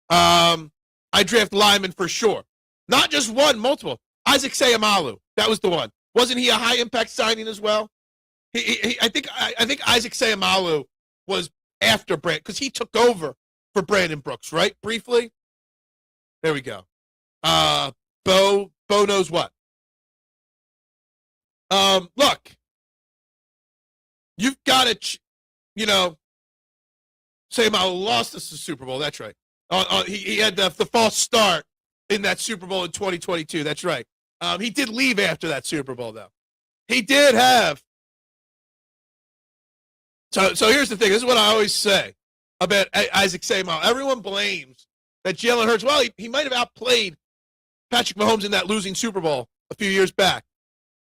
A: I draft linemen for sure. Not just one, multiple. Isaac Seumalo, that was the one. Wasn't he a high impact signing as well? I think Isaac Seumalo was after Brand, because he took over for Brandon Brooks, right? Briefly. There we go. Bo knows what. Look, you've got to, Seumalo lost us the Super Bowl. That's right. He had the false start in that Super Bowl in 2022. That's right. He did leave after that Super Bowl, though. He did have. So here's the thing. This is what I always say about Isaac Seumalo. Everyone blames that Jalen Hurts. Well, he might have outplayed Patrick Mahomes in that losing Super Bowl a few years back.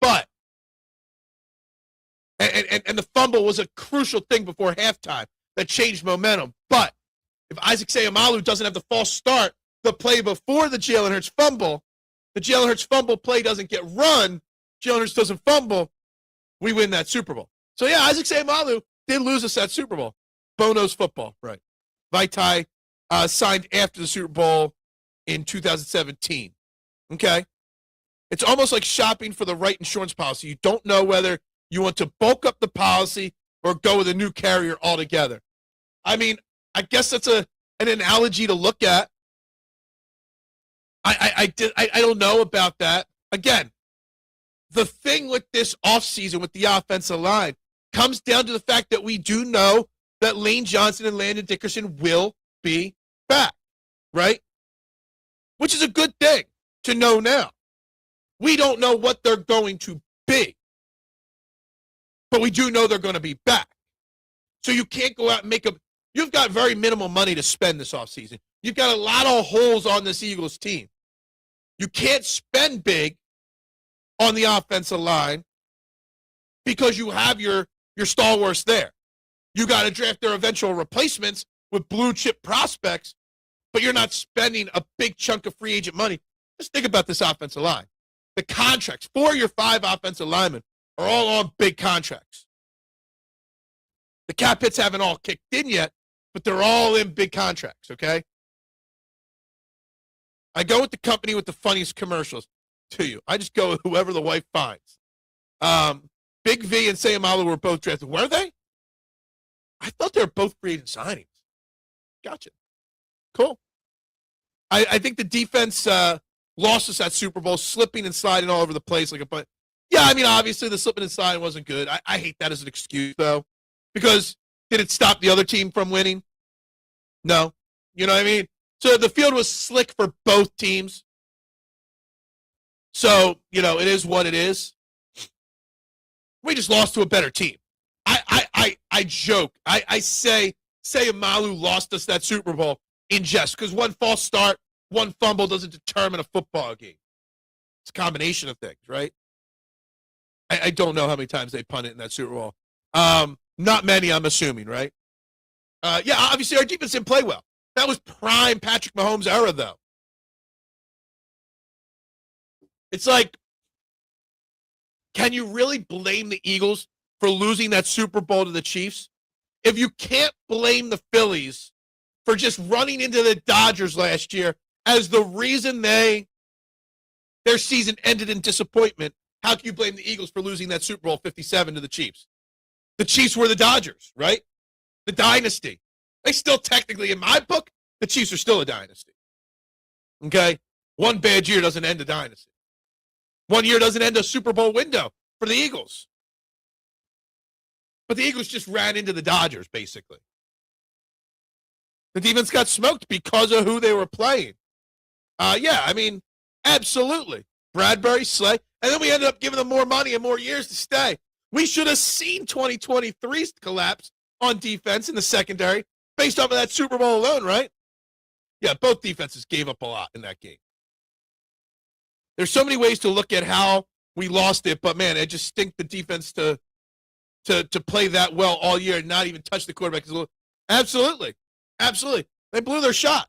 A: But, and the fumble was a crucial thing before halftime that changed momentum. But if Isaac Seumalo doesn't have the false start, the play before the Jalen Hurts fumble, the Jalen Hurts fumble play doesn't get run, Jalen Hurts doesn't fumble, we win that Super Bowl. So, yeah, Isaac Seumalo did lose us that Super Bowl. Bono's football, right. Vitae signed after the Super Bowl in 2017. Okay? It's almost like shopping for the right insurance policy. You don't know whether you want to bulk up the policy or go with a new carrier altogether. I mean, I guess that's an analogy to look at. I don't know about that. Again, the thing with this offseason with the offensive line comes down to the fact that we do know that Lane Johnson and Landon Dickerson will be back, right? Which is a good thing to know now. We don't know what they're going to be, but we do know they're going to be back. So you can't go out and make you've got very minimal money to spend this offseason. You've got a lot of holes on this Eagles team. You can't spend big on the offensive line because you have your stalwarts there. You got to draft their eventual replacements with blue chip prospects, but you're not spending a big chunk of free agent money. Just think about this offensive line. The contracts, 4 of your 5 offensive linemen are all on big contracts. The cap hits haven't all kicked in yet, but they're all in big contracts, okay? I go with the company with the funniest commercials to you. I just go with whoever the wife finds. Big V and Sayamalu were both drafted. Were they? I thought they were both free agent signings. Gotcha. Cool. I think the defense lost us that Super Bowl, slipping and sliding all over the place like a bunch. Yeah, I mean, obviously the slipping and sliding wasn't good. I hate that as an excuse, though, because did it stop the other team from winning? No. You know what I mean? So the field was slick for both teams. So, you know, it is what it is. We just lost to a better team. I joke. I say Amalu lost us that Super Bowl in jest because one false start, one fumble doesn't determine a football game. It's a combination of things, right? I don't know how many times they punted in that Super Bowl. Not many, I'm assuming, right? Yeah, obviously our defense didn't play well. That was prime Patrick Mahomes era, though. It's like, can you really blame the Eagles for losing that Super Bowl to the Chiefs? If you can't blame the Phillies for just running into the Dodgers last year as the reason their season ended in disappointment, how can you blame the Eagles for losing that Super Bowl 57 to the Chiefs? The Chiefs were the Dodgers, right? The dynasty. They still technically, in my book, the Chiefs are still a dynasty. Okay? One bad year doesn't end a dynasty. 1 year doesn't end a Super Bowl window for the Eagles. But the Eagles just ran into the Dodgers, basically. The defense got smoked because of who they were playing. Yeah, I mean, absolutely. Bradbury, Slay, and then we ended up giving them more money and more years to stay. We should have seen 2023's collapse on defense in the secondary based off of that Super Bowl alone, right? Yeah, both defenses gave up a lot in that game. There's so many ways to look at how we lost it, but man, it just stinks the defense to play that well all year and not even touch the quarterback. Absolutely. Absolutely. They blew their shot.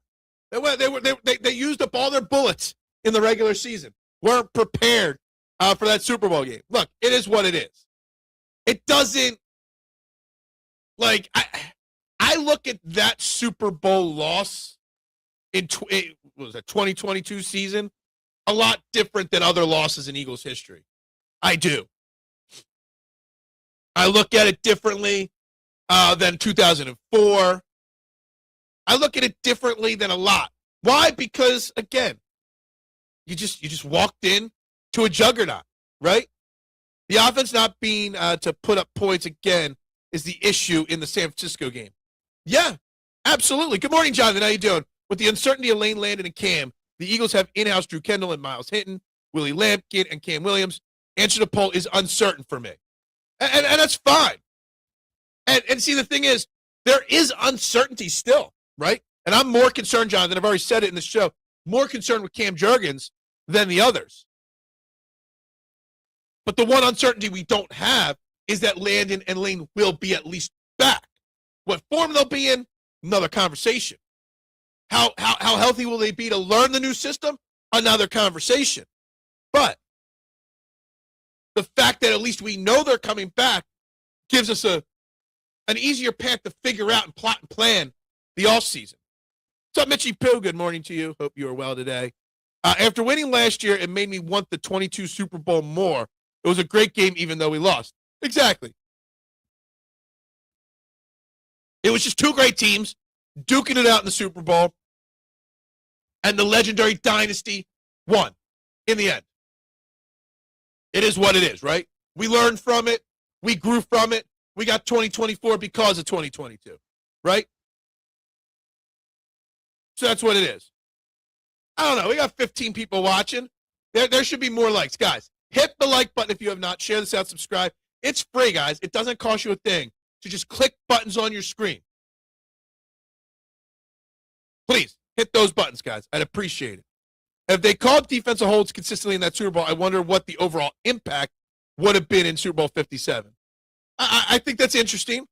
A: They used up all their bullets in the regular season. Weren't prepared for that Super Bowl game. Look, it is what it is. It doesn't, like, I look at that Super Bowl loss in what was that, 2022 season a lot different than other losses in Eagles history. I do. I look at it differently than 2004. I look at it differently than a lot. Why? Because, again, you just walked in to a juggernaut, right? The offense not being to put up points again is the issue in the San Francisco game. Yeah, absolutely. Good morning, Jonathan. How you doing? With the uncertainty of Lane, Landon, and Cam, the Eagles have in-house Drew Kendall and Miles Hinton, Willie Lampkin, and Cam Williams. Answer to the poll is uncertain for me. And that's fine. And see, the thing is, there is uncertainty still, right? And I'm more concerned, Jonathan, I've already said it in the show, more concerned with Cam Jurgens than the others. But the one uncertainty we don't have is that Landon and Lane will be at least back. What form they'll be in, another conversation. How healthy will they be to learn the new system? Another conversation. But the fact that at least we know they're coming back gives us an easier path to figure out and plot and plan the offseason. What's up, Mitchie Pooh? Good morning to you. Hope you are well today. After winning last year, it made me want the 22 Super Bowl more. It was a great game even though we lost. Exactly. It was just two great teams duking it out in the Super Bowl, and the legendary dynasty won in the end. It is what it is, right? We learned from it. We grew from it. We got 2024 because of 2022, right? So that's what it is. I don't know. We got 15 people watching. There should be more likes. Guys, hit the like button if you have not. Share this out. Subscribe. It's free, guys. It doesn't cost you a thing. So just click buttons on your screen. Please, hit those buttons, guys. I'd appreciate it. If they called defensive holds consistently in that Super Bowl, I wonder what the overall impact would have been in Super Bowl 57. I think that's interesting.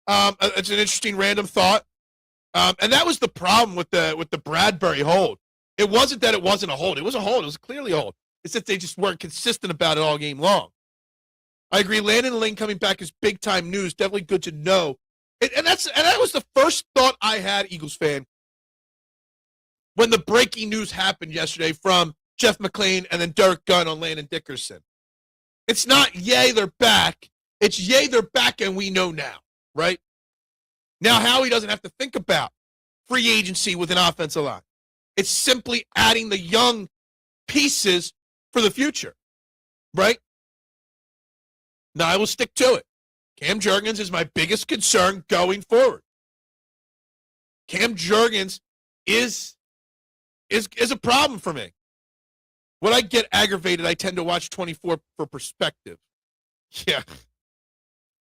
A: It's an interesting random thought. And that was the problem with the Bradbury hold. It wasn't that it wasn't a hold. It was a hold. It was clearly a hold. It's that they just weren't consistent about it all game long. I agree. Landon and Lane coming back is big time news. Definitely good to know. And that was the first thought I had, Eagles fan, when the breaking news happened yesterday from Jeff McClain and then Derek Gunn on Landon Dickerson. It's not yay, they're back. It's yay, they're back, and we know now, right? Now Howie doesn't have to think about free agency with an offensive line. It's simply adding the young pieces for the future, right? Now I will stick to it. Cam Jurgens is my biggest concern going forward. Cam Jurgens is a problem for me. When I get aggravated, I tend to watch 24 for perspective. Yeah.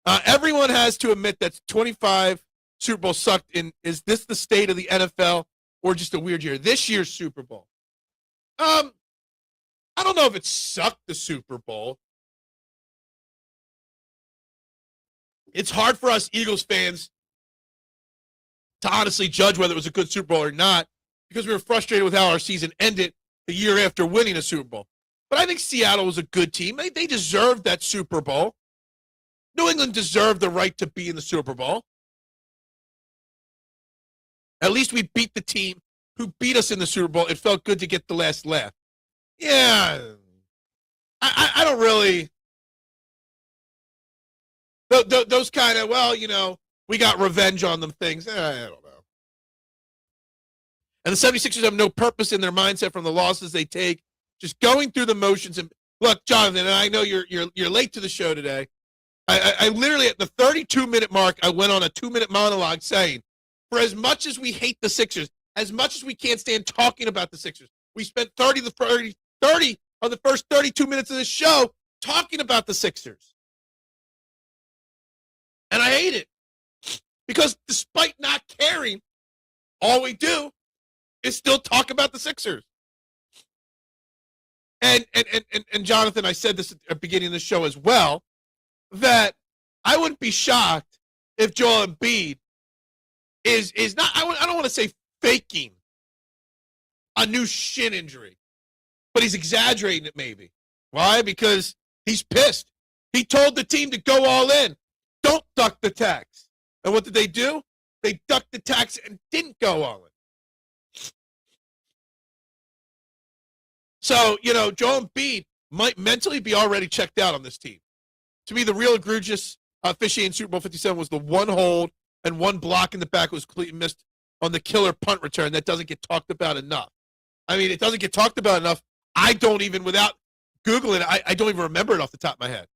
A: Everyone has to admit that 25 Super Bowl sucked. Is this the state of the NFL or just a weird year? This year's Super Bowl. I don't know if it sucked, the Super Bowl. It's hard for us Eagles fans to honestly judge whether it was a good Super Bowl or not because we were frustrated with how our season ended the year after winning a Super Bowl. But I think Seattle was a good team. They deserved that Super Bowl. New England deserved the right to be in the Super Bowl. At least we beat the team who beat us in the Super Bowl. It felt good to get the last laugh. Yeah. I don't really. Those kind of, well, you know, we got revenge on them things. I don't know. And the 76ers have no purpose in their mindset from the losses they take. Just going through the motions. And look, Jonathan, and I know you're late to the show today. I literally, at the 32-minute mark, I went on a 2-minute monologue saying, for as much as we hate the Sixers, as much as we can't stand talking about the Sixers, we spent 30 of the first 32 minutes of this show talking about the Sixers. And I hate it. Because despite not caring, all we do is still talk about the Sixers. And Jonathan, I said this at the beginning of the show as well, that I wouldn't be shocked if Joel Embiid is not, I don't want to say faking a new shin injury, but he's exaggerating it maybe. Why? Because he's pissed. He told the team to go all in. Don't duck the tax. And what did they do? They ducked the tax and didn't go all in. So, you know, Joel Embiid might mentally be already checked out on this team. To me, the real egregious officiating in Super Bowl 57 was the one hold and one block in the back was completely missed on the killer punt return. That doesn't get talked about enough. I mean, it doesn't get talked about enough. I don't even, without Googling it, I don't even remember it off the top of my head.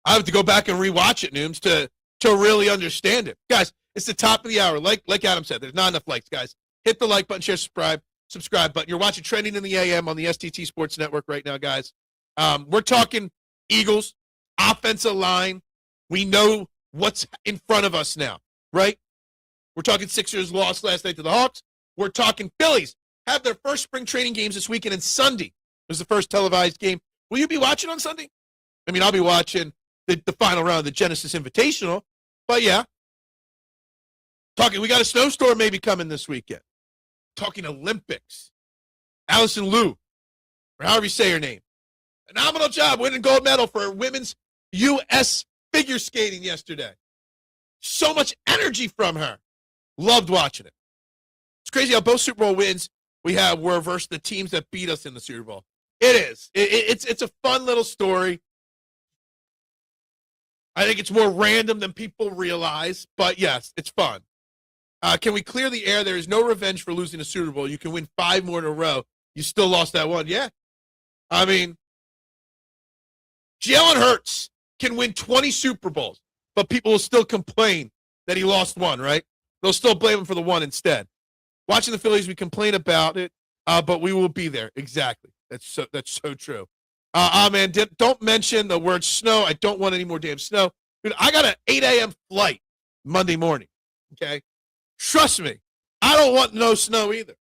A: I have to go back and rewatch it, Nooms, to really understand it. Guys, it's the top of the hour. Like Adam said, there's not enough likes, guys. Hit the like button, share, subscribe button. You're watching Trending in the AM on the STT Sports Network right now, guys. We're talking Eagles, offensive line. We know what's in front of us now, right? We're talking Sixers lost last night to the Hawks. We're talking Phillies have their first spring training games this weekend, and Sunday was the first televised game. Will you be watching on Sunday? I mean, I'll be watching the final round of the Genesis Invitational, but yeah. We got a snowstorm maybe coming this weekend. Talking Olympics. Allison Liu, or however you say her name. Phenomenal job winning gold medal for women's U.S. figure skating yesterday. So much energy from her. Loved watching it. It's crazy how both Super Bowl wins were versus the teams that beat us in the Super Bowl. It is. It's a fun little story. I think it's more random than people realize, but yes, it's fun. Can we clear the air? There is no revenge for losing a Super Bowl. You can win 5 more in a row. You still lost that one. Yeah. I mean, Jalen Hurts can win 20 Super Bowls, but people will still complain that he lost one, right? They'll still blame him for the one instead. Watching the Phillies, we complain about it, but we will be there. Exactly. That's so true. Man, don't mention the word snow. I don't want any more damn snow. Dude, I got an 8 a.m. flight Monday morning, okay? Trust me, I don't want no snow either.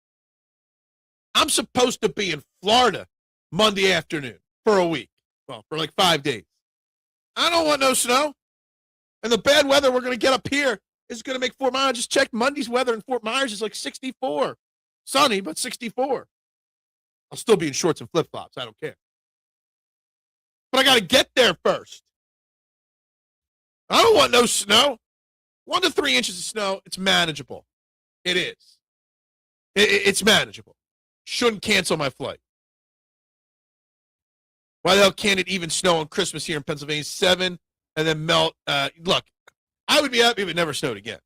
A: I'm supposed to be in Florida Monday afternoon for a week. Well, for like 5 days. I don't want no snow. And the bad weather we're going to get up here is going to make Fort Myers. Just check Monday's weather in Fort Myers is like 64. Sunny, but 64. I'll still be in shorts and flip-flops. I don't care. But I got to get there first. I don't want no snow. 1 to 3 inches of snow, it's manageable. It is. It's manageable. Shouldn't cancel my flight. Why the hell can't it even snow on Christmas here in Pennsylvania? 7 and then melt. Look, I would be happy if it never snowed again.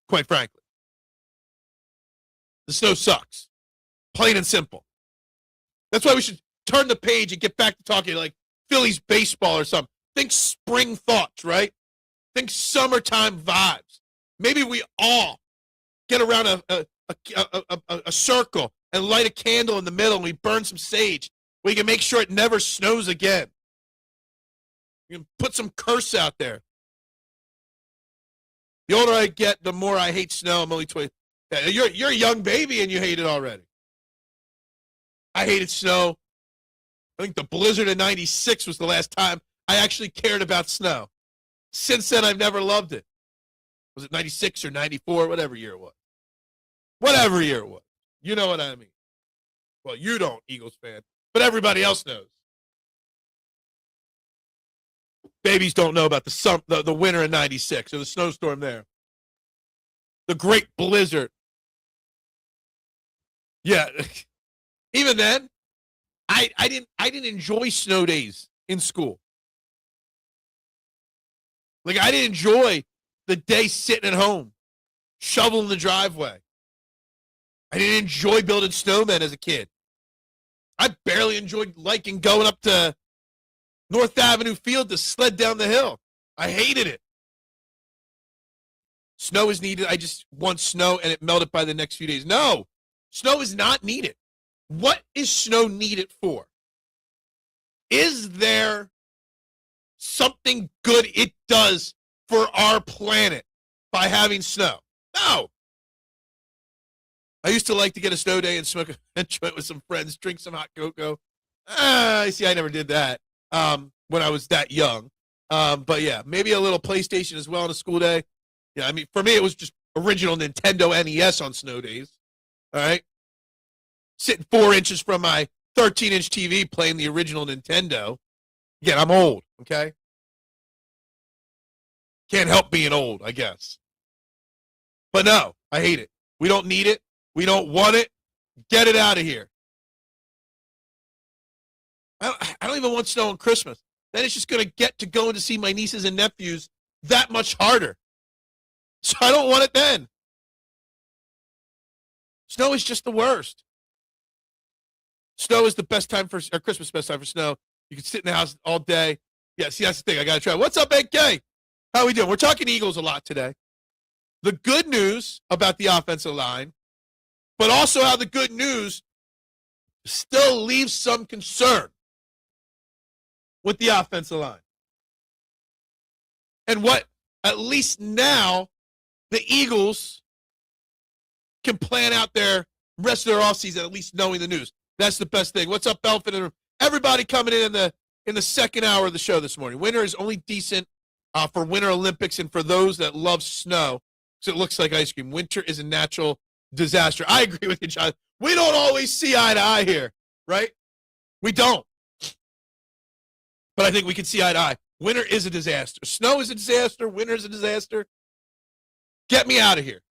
A: Quite frankly. The snow sucks. Plain and simple. That's why we should turn the page and get back to talking like Phillies baseball or something. Think spring thoughts, right? Think summertime vibes. Maybe we all get around a circle and light a candle in the middle and we burn some sage. We can make sure it never snows again. You can put some curse out there. The older I get, the more I hate snow. I'm only 20. You're a young baby and you hate it already. I hated snow. I think the blizzard of 96 was the last time I actually cared about snow. Since then, I've never loved it. Was it 96 or 94? Whatever year it was. Whatever year it was. You know what I mean. Well, you don't, Eagles fan, but everybody else knows. Babies don't know about the winter of 96 or the snowstorm there. The great blizzard. Yeah. Even then, I didn't enjoy snow days in school. Like, I didn't enjoy the day sitting at home, shoveling the driveway. I didn't enjoy building snowmen as a kid. I barely enjoyed liking going up to North Avenue Field to sled down the hill. I hated it. Snow is needed. I just want snow and it melted by the next few days. No, snow is not needed. What is snow needed for? Is there something good it does for our planet by having snow? No. I used to like to get a snow day and smoke a joint with some friends, drink some hot cocoa. See, I never did that when I was that young. But yeah, maybe a little PlayStation as well on a school day. Yeah, I mean, for me, it was just original Nintendo NES on snow days. All right. Sitting 4 inches from my 13-inch TV playing the original Nintendo. Again, I'm old, okay? Can't help being old, I guess. But no, I hate it. We don't need it. We don't want it. Get it out of here. I don't even want snow on Christmas. Then it's just going to get to going to see my nieces and nephews that much harder. So I don't want it then. Snow is just the worst. Snow is the best time for, or Christmas best time for snow. You can sit in the house all day. Yeah, see, that's the thing. I got to try. What's up, AK? How we doing? We're talking Eagles a lot today. The good news about the offensive line, but also how the good news still leaves some concern with the offensive line. And what, at least now, the Eagles can plan out their rest of their offseason, at least knowing the news. That's the best thing. What's up, Belfin? Everybody coming in the second hour of the show this morning. Winter is only decent for Winter Olympics and for those that love snow, because it looks like ice cream. Winter is a natural disaster. I agree with you, John. We don't always see eye to eye here, right? We don't. But I think we can see eye to eye. Winter is a disaster. Snow is a disaster. Winter is a disaster. Get me out of here.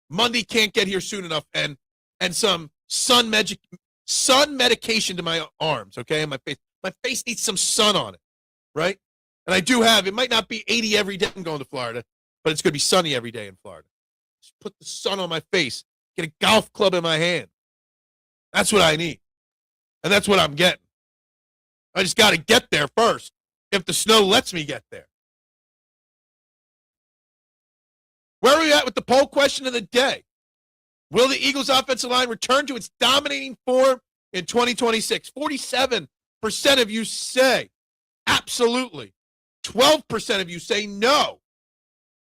A: Monday can't get here soon enough, and some sun medication to my arms, okay, and my face. My face needs some sun on it, right? And I do have, it might not be 80 every day I'm going to Florida, but it's going to be sunny every day in Florida. Just put the sun on my face, get a golf club in my hand. That's what I need. And that's what I'm getting. I just got to get there first, if the snow lets me get there. Where are we at with the poll question of the day? Will the Eagles offensive line return to its dominating form in 2026? 47% of you say absolutely. 12% of you say no.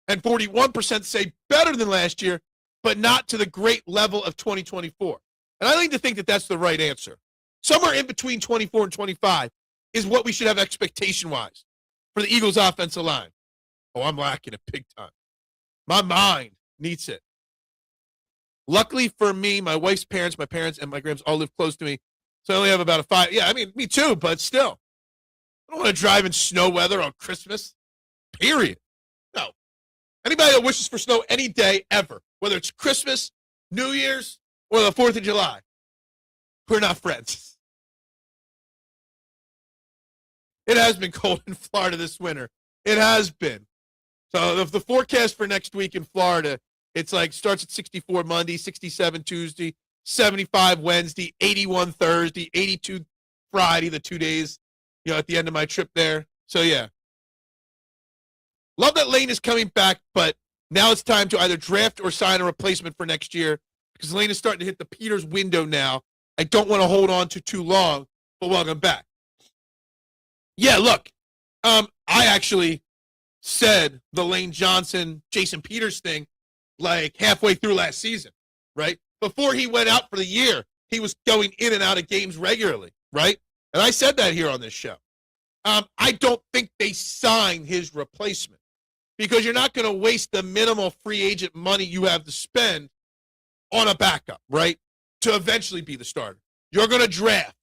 A: And 41% say better than last year, but not to the great level of 2024. And I like to think that that's the right answer. Somewhere in between 24 and 25 is what we should have expectation-wise for the Eagles offensive line. Oh, I'm lacking it big time. My mind needs it. Luckily for me, my wife's parents, my parents, and my grandparents all live close to me. So I only have about a 5. Yeah, I mean, me too, but still. I don't want to drive in snow weather on Christmas. Period. No. Anybody that wishes for snow any day ever, whether it's Christmas, New Year's, or the 4th of July, we're not friends. It has been cold in Florida this winter. It has been. So the forecast for next week in Florida, it's like starts at 64 Monday, 67 Tuesday, 75 Wednesday, 81 Thursday, 82 Friday, the 2 days, at the end of my trip there. So, yeah. Love that Lane is coming back, but now it's time to either draft or sign a replacement for next year because Lane is starting to hit the Peters window now. I don't want to hold on to too long, but welcome back. Yeah, look, I actually said the Lane Johnson, Jason Peters thing like halfway through last season, right? Before he went out for the year, he was going in and out of games regularly, right? And I said that here on this show. I don't think they sign his replacement because you're not going to waste the minimal free agent money you have to spend on a backup, right, to eventually be the starter. You're going to draft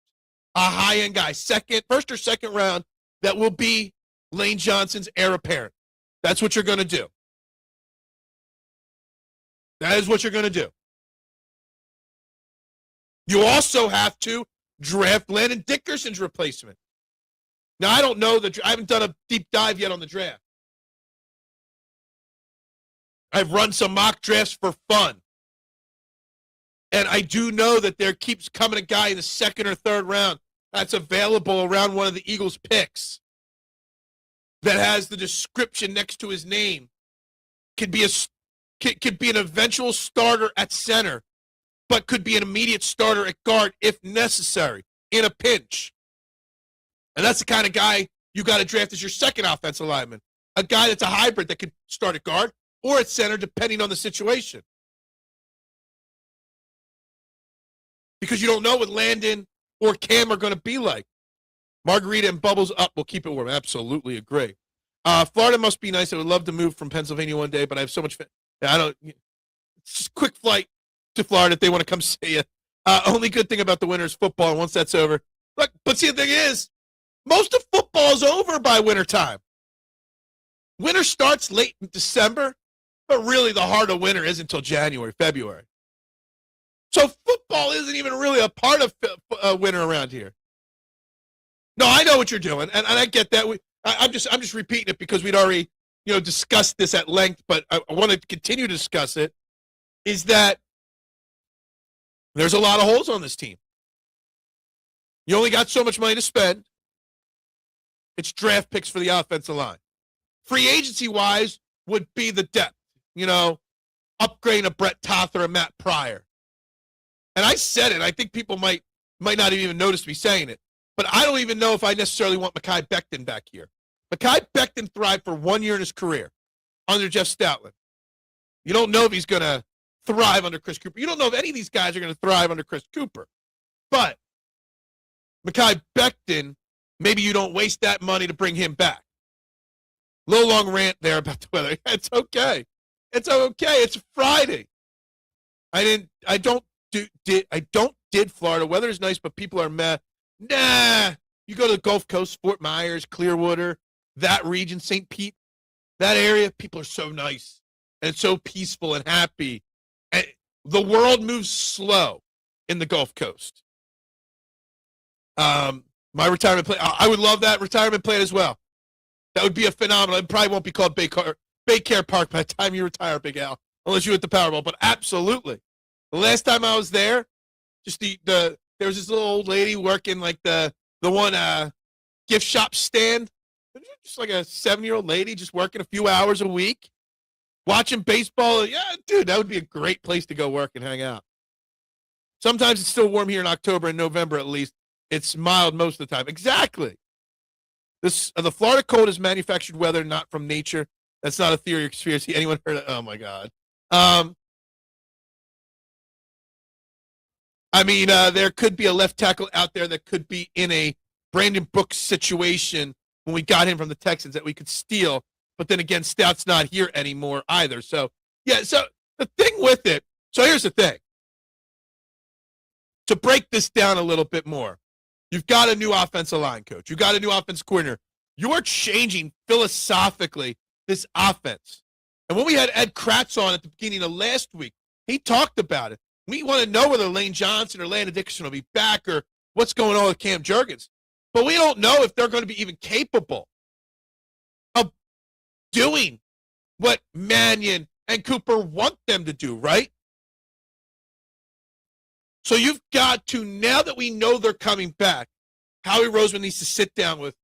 A: a high-end guy, first or second round, that will be Lane Johnson's heir apparent. That's what you're going to do. That is what you're going to do. You also have to draft Landon Dickerson's replacement. Now, I don't know I haven't done a deep dive yet on the draft. I've run some mock drafts for fun. And I do know that there keeps coming a guy in the second or third round that's available around one of the Eagles' picks that has the description next to his name. Could be an eventual starter at center, but could be an immediate starter at guard if necessary in a pinch. And that's the kind of guy you got to draft as your second offensive lineman. A guy that's a hybrid that could start at guard or at center depending on the situation. Because you don't know what Landon or Cam are going to be like. Margarita and bubbles up will keep it warm. Absolutely agree. Florida must be nice. I would love to move from Pennsylvania one day, but I have so much it's just a quick flight to Florida if they want to come see you. Only good thing about the winter is football, and once that's over. Look, but see, the thing is, most of football is over by wintertime. Winter starts late in December, but really the heart of winter isn't until January, February. So football isn't even really a part of winter around here. No, I know what you're doing, and I get that. I'm just repeating it because we'd already discussed this at length, but I want to continue to discuss it. Is that there's a lot of holes on this team. You only got so much money to spend. It's draft picks for the offensive line. Free agency-wise would be the depth. Upgrading a Brett Toth or a Matt Pryor. And I said it. I think people might not even notice me saying it. But I don't even know if I necessarily want Mekhi Becton back here. Mekhi Becton thrived for 1 year in his career under Jeff Stoutland. You don't know if he's going to thrive under Chris Cooper. You don't know if any of these guys are going to thrive under Chris Cooper. But Mekhi Becton, maybe you don't waste that money to bring him back. Little long rant there about the weather. It's okay. It's okay. It's Friday. I don't did Florida. Weather is nice, but people are meh. Nah. You go to the Gulf Coast, Fort Myers, Clearwater, that region, St. Pete, that area, people are so nice and so peaceful and happy. And the world moves slow in the Gulf Coast. My retirement plan, I would love that retirement plan as well. That would be a phenomenal. It probably won't be called Baycare Park by the time you retire, Big Al, unless you hit the Powerball. But absolutely. The last time I was there, just there was this little old lady working like the one gift shop stand. Just like a 7-year-old lady just working a few hours a week, watching baseball. Yeah, dude, that would be a great place to go work and hang out. Sometimes it's still warm here in October and November at least. It's mild most of the time. Exactly. The Florida cold is manufactured weather, not from nature. That's not a theory or conspiracy. Anyone heard of? Oh, my God. There could be a left tackle out there that could be in a Brandon Brooks situation when we got him from the Texans that we could steal. But then again, Stout's not here anymore either. So, yeah, so the thing with it, So here's the thing. To break this down a little bit more, you've got a new offensive line coach. You've got a new offensive coordinator. You're changing philosophically this offense. And when we had Ed Kratz on at the beginning of last week, he talked about it. We want to know whether Lane Johnson or Landon Dickerson will be back or what's going on with Cam Jurgens. But we don't know if they're going to be even capable of doing what Mannion and Cooper want them to do, right? So you've got to, now that we know they're coming back, Howie Roseman needs to sit down with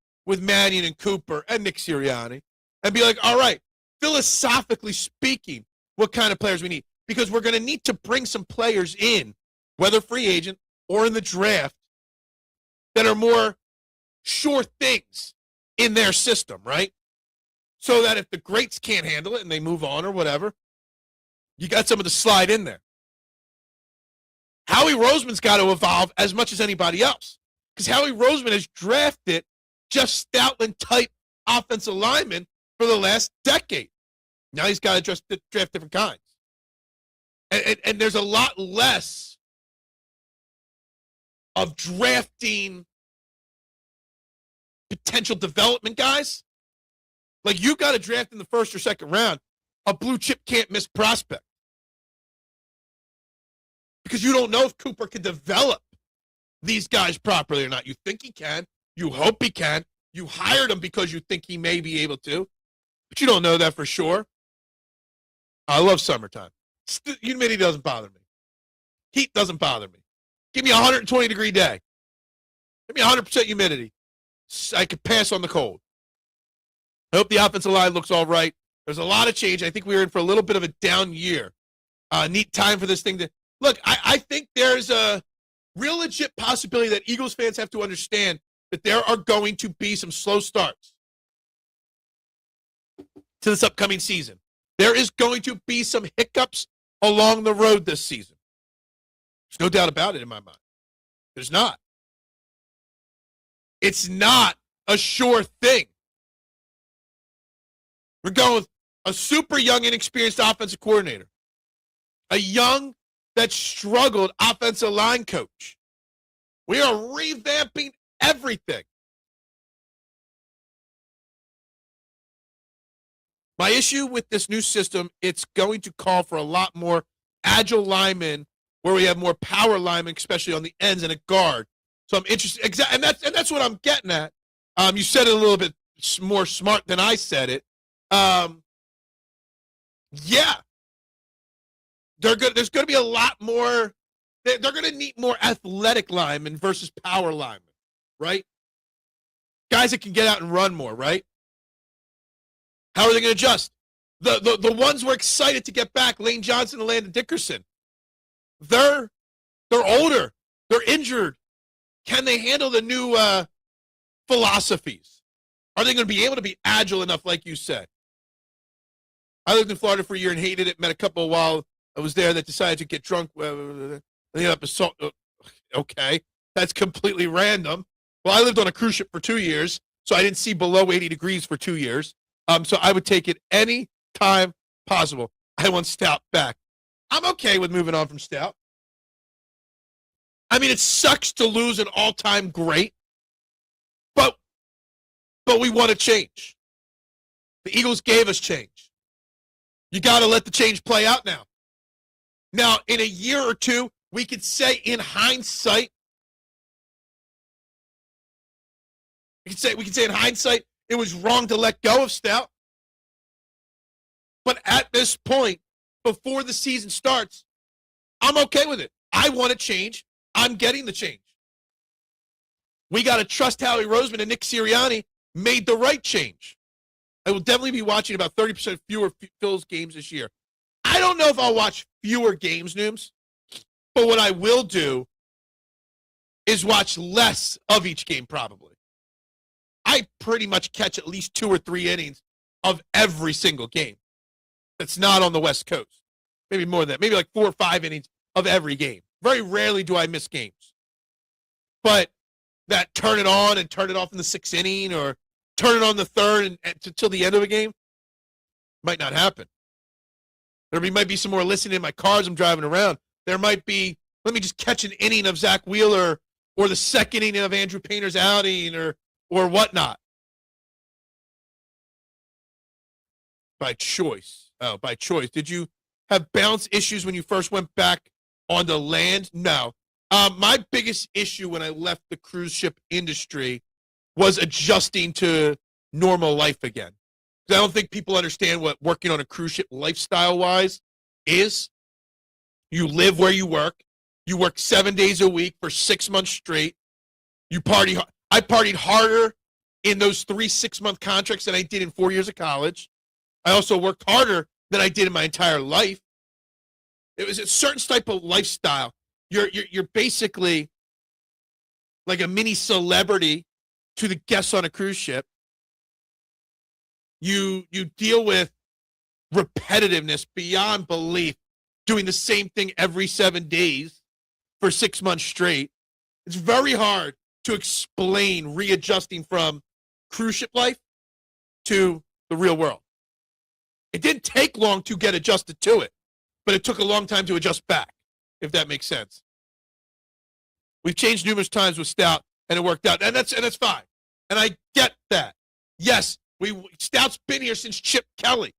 A: Mannion and Cooper and Nick Sirianni and be like, all right, philosophically speaking, what kind of players we need? Because we're going to need to bring some players in, whether free agent or in the draft, that are more sure things in their system, right? So that if the greats can't handle it and they move on or whatever, you got someone to slide in there. Howie Roseman's got to evolve as much as anybody else because Howie Roseman has drafted Jeff Stoutland-type offensive linemen for the last decade. Now he's got to draft different kinds. And there's a lot less of drafting potential development guys. Like, you got to draft in the first or second round a blue chip can't miss prospect. Because you don't know if Cooper can develop these guys properly or not. You think he can. You hope he can. You hired him because you think he may be able to. But you don't know that for sure. I love summertime. Humidity doesn't bother me. Heat doesn't bother me. Give me a 120-degree day. Give me 100% humidity. I could pass on the cold. I hope the offensive line looks all right. There's a lot of change. I think we were in for a little bit of a down year. Neat time for this thing to look. I think there's a real legit possibility that Eagles fans have to understand that there are going to be some slow starts to this upcoming season. There is going to be some hiccups along the road this season. There's no doubt about it in my mind. There's not. It's not a sure thing. We're going with a super young, inexperienced offensive coordinator, a young that struggled offensive line coach. We are revamping everything. My issue with this new system, it's going to call for a lot more agile linemen where we have more power linemen, especially on the ends and a guard. So I'm interested, and that's what I'm getting at. You said it a little bit more smart than I said it. Yeah. There's going to be a lot more. They're going to need more athletic linemen versus power linemen, right? Guys that can get out and run more, right? How are they going to adjust? The ones we're excited to get back, Lane Johnson and Landon Dickerson. They're older. They're injured. Can they handle the new philosophies? Are they going to be able to be agile enough, like you said? I lived in Florida for a year and hated it. Met a couple while I was there that decided to get drunk. Okay, that's completely random. Well, I lived on a cruise ship for 2 years, so I didn't see below 80 degrees for 2 years. So I would take it any time possible. I want Stout back. I'm okay with moving on from Stout. I mean, it sucks to lose an all-time great, but we want to change. The Eagles gave us change. You got to let the change play out now. Now, in a year or two, we could say in hindsight, we could say in hindsight, it was wrong to let go of Stout. But at this point, before the season starts, I'm okay with it. I want to change. I'm getting the change. We got to trust Howie Roseman and Nick Sirianni made the right change. I will definitely be watching about 30% fewer Phillies games this year. I don't know if I'll watch fewer games, Nooms, but what I will do is watch less of each game probably. I pretty much catch at least 2 or 3 innings of every single game that's not on the West Coast. Maybe more than that. Maybe like 4 or 5 innings of every game. Very rarely do I miss games. But that turn it on and turn it off in the 6th inning or turn it on the 3rd and until the end of a game might not happen. might be some more listening in my car as I'm driving around. There might be, let me just catch an inning of Zach Wheeler or the second inning of Andrew Painter's outing or whatnot. By choice. Oh, by choice. Did you have balance issues when you first went back on the land? No. My biggest issue when I left the cruise ship industry was adjusting to normal life again. I don't think people understand what working on a cruise ship lifestyle-wise is. You live where you work. You work 7 days a week for 6 months straight. You party. I partied harder in those 3 6-month contracts than I did in 4 years of college. I also worked harder than I did in my entire life. It was a certain type of lifestyle. You're basically like a mini celebrity to the guests on a cruise ship. You deal with repetitiveness beyond belief, doing the same thing every 7 days for 6 months straight. It's very hard to explain readjusting from cruise ship life to the real world. It didn't take long to get adjusted to it, but it took a long time to adjust back, if that makes sense. We've changed numerous times with Stout, and it worked out, and that's fine. And I get that. Yes, Stout's been here since Chip Kelly,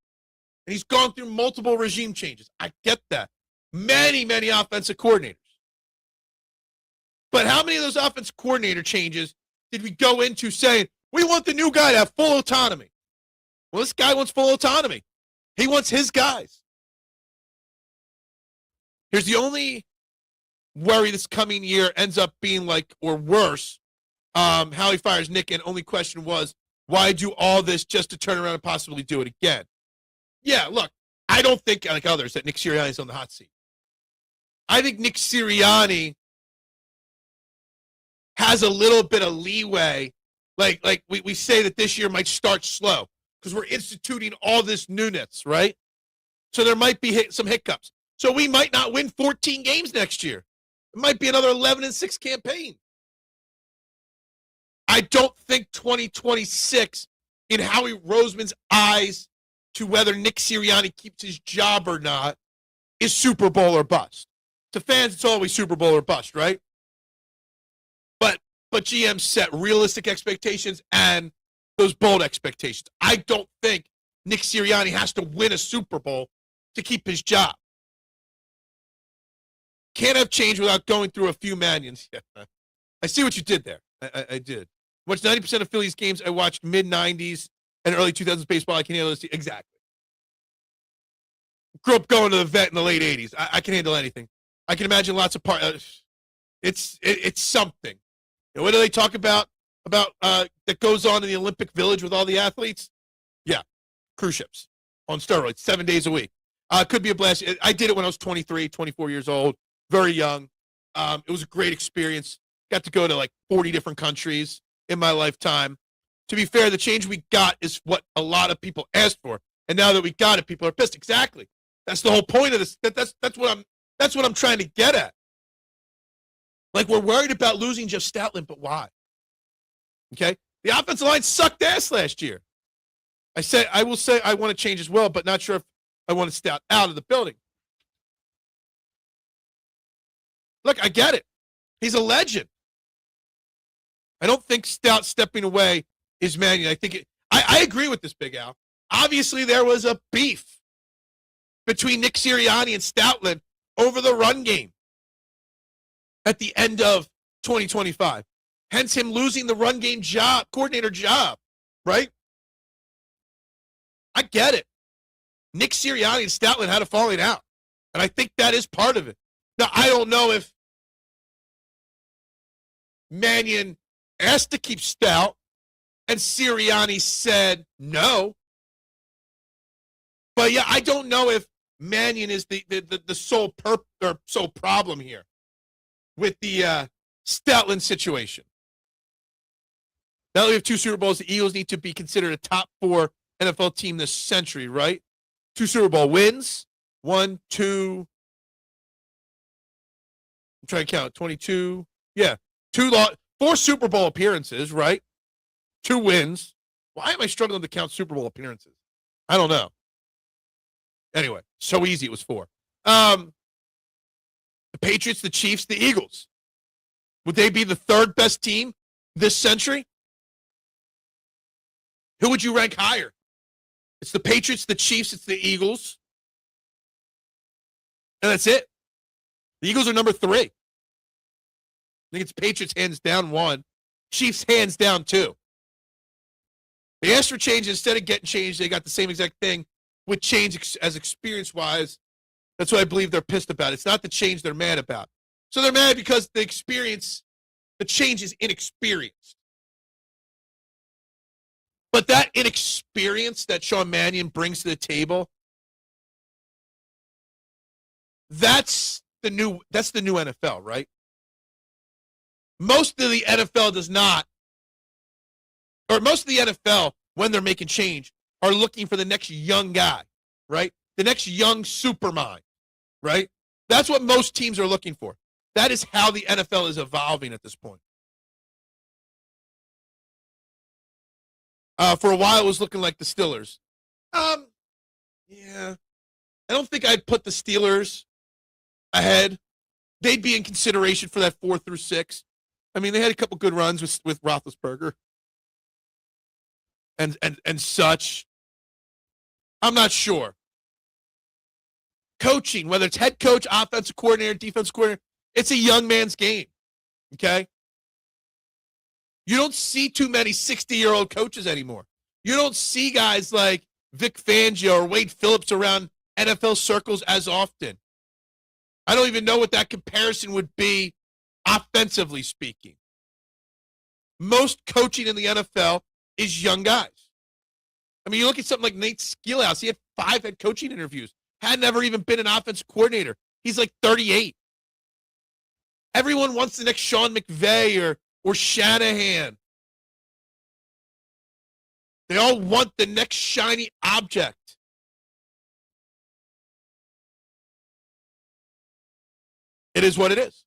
A: and he's gone through multiple regime changes. I get that. Many, many offensive coordinators. But how many of those offensive coordinator changes did we go into saying, we want the new guy to have full autonomy? Well, this guy wants full autonomy. He wants his guys. Here's the only worry this coming year ends up being like, or worse, how he fires Nick, and only question was, why do all this just to turn around and possibly do it again? Yeah, look, I don't think, like others, that Nick Sirianni is on the hot seat. I think Nick Sirianni has a little bit of leeway. Like we say that this year might start slow because we're instituting all this newness, right? So there might be some hiccups. So we might not win 14 games next year. It might be another 11-6 campaign. I don't think 2026, in Howie Roseman's eyes, to whether Nick Sirianni keeps his job or not, is Super Bowl or bust. To fans, it's always Super Bowl or bust, right? But GM set realistic expectations and those bold expectations. I don't think Nick Sirianni has to win a Super Bowl to keep his job. Can't have change without going through a few Manions. I see what you did there. I did. Watched 90% of Phillies games. I watched mid-90s and early 2000s baseball. I can handle this. Exactly. Grew up going to the vet in the late 80s. I can handle anything. I can imagine lots of parts. It's something. You know, what do they talk about that goes on in the Olympic Village with all the athletes? Yeah, cruise ships on steroids, 7 days a week. Could be a blast. I did it when I was 23, 24 years old, very young. It was a great experience. Got to go to like 40 different countries in my lifetime. To be fair, the change we got is what a lot of people asked for, and now that we got it, people are pissed. Exactly. That's the whole point of this. That's what I'm trying to get at. Like, we're worried about losing Jeff Stoutland, but why? Okay? The offensive line sucked ass last year. I will say I want to change as well, but not sure if I want to Stout out of the building. Look, I get it. He's a legend. I don't think Stout stepping away is Mannion. I agree with this, Big Al. Obviously, there was a beef between Nick Sirianni and Stoutland over the run game at the end of 2025. Hence him losing the run game coordinator job, right? I get it. Nick Sirianni and Stoutland had a falling out, and I think that is part of it. Now, I don't know if Mannion asked to keep Stout and Sirianni said no. But, yeah, I don't know if Mannion is the sole sole problem here with the Stoutland situation. Now that we have 2 Super Bowls, the Eagles need to be considered a top 4 NFL team this century, right? 2 Super Bowl wins. 1, 2. I'm trying to count. 22. Yeah. 4 Super Bowl appearances, right? 2 wins. Why am I struggling to count Super Bowl appearances? I don't know. Anyway, so easy it was 4. The Patriots, the Chiefs, the Eagles. Would they be the 3rd best team this century? Who would you rank higher? It's the Patriots, the Chiefs, it's the Eagles. And that's it. The Eagles are number 3. I think it's Patriots hands down 1. Chiefs hands down 2. They asked for change. Instead of getting changed, they got the same exact thing with change as experience-wise. That's what I believe they're pissed about. It's not the change they're mad about. So they're mad because the change is inexperienced. But that inexperience that Sean Mannion brings to the table, that's the new NFL, right? Most of the NFL does not, or most of the NFL, when they're making change, are looking for the next young guy, right? The next young supermind, right? That's what most teams are looking for. That is how the NFL is evolving at this point. For a while, it was looking like the Steelers. Yeah. I don't think I'd put the Steelers ahead. They'd be in consideration for that 4 through 6. I mean, they had a couple good runs with Roethlisberger and such. I'm not sure. Coaching, whether it's head coach, offensive coordinator, defensive coordinator, it's a young man's game, okay? You don't see too many 60-year-old coaches anymore. You don't see guys like Vic Fangio or Wade Phillips around NFL circles as often. I don't even know what that comparison would be offensively speaking. Most coaching in the NFL is young guys. I mean, you look at something like Nate Skillhouse. He had 5 head coaching interviews. Had never even been an offensive coordinator. He's like 38. Everyone wants the next Sean McVay or Shanahan. They all want the next shiny object. It is what it is.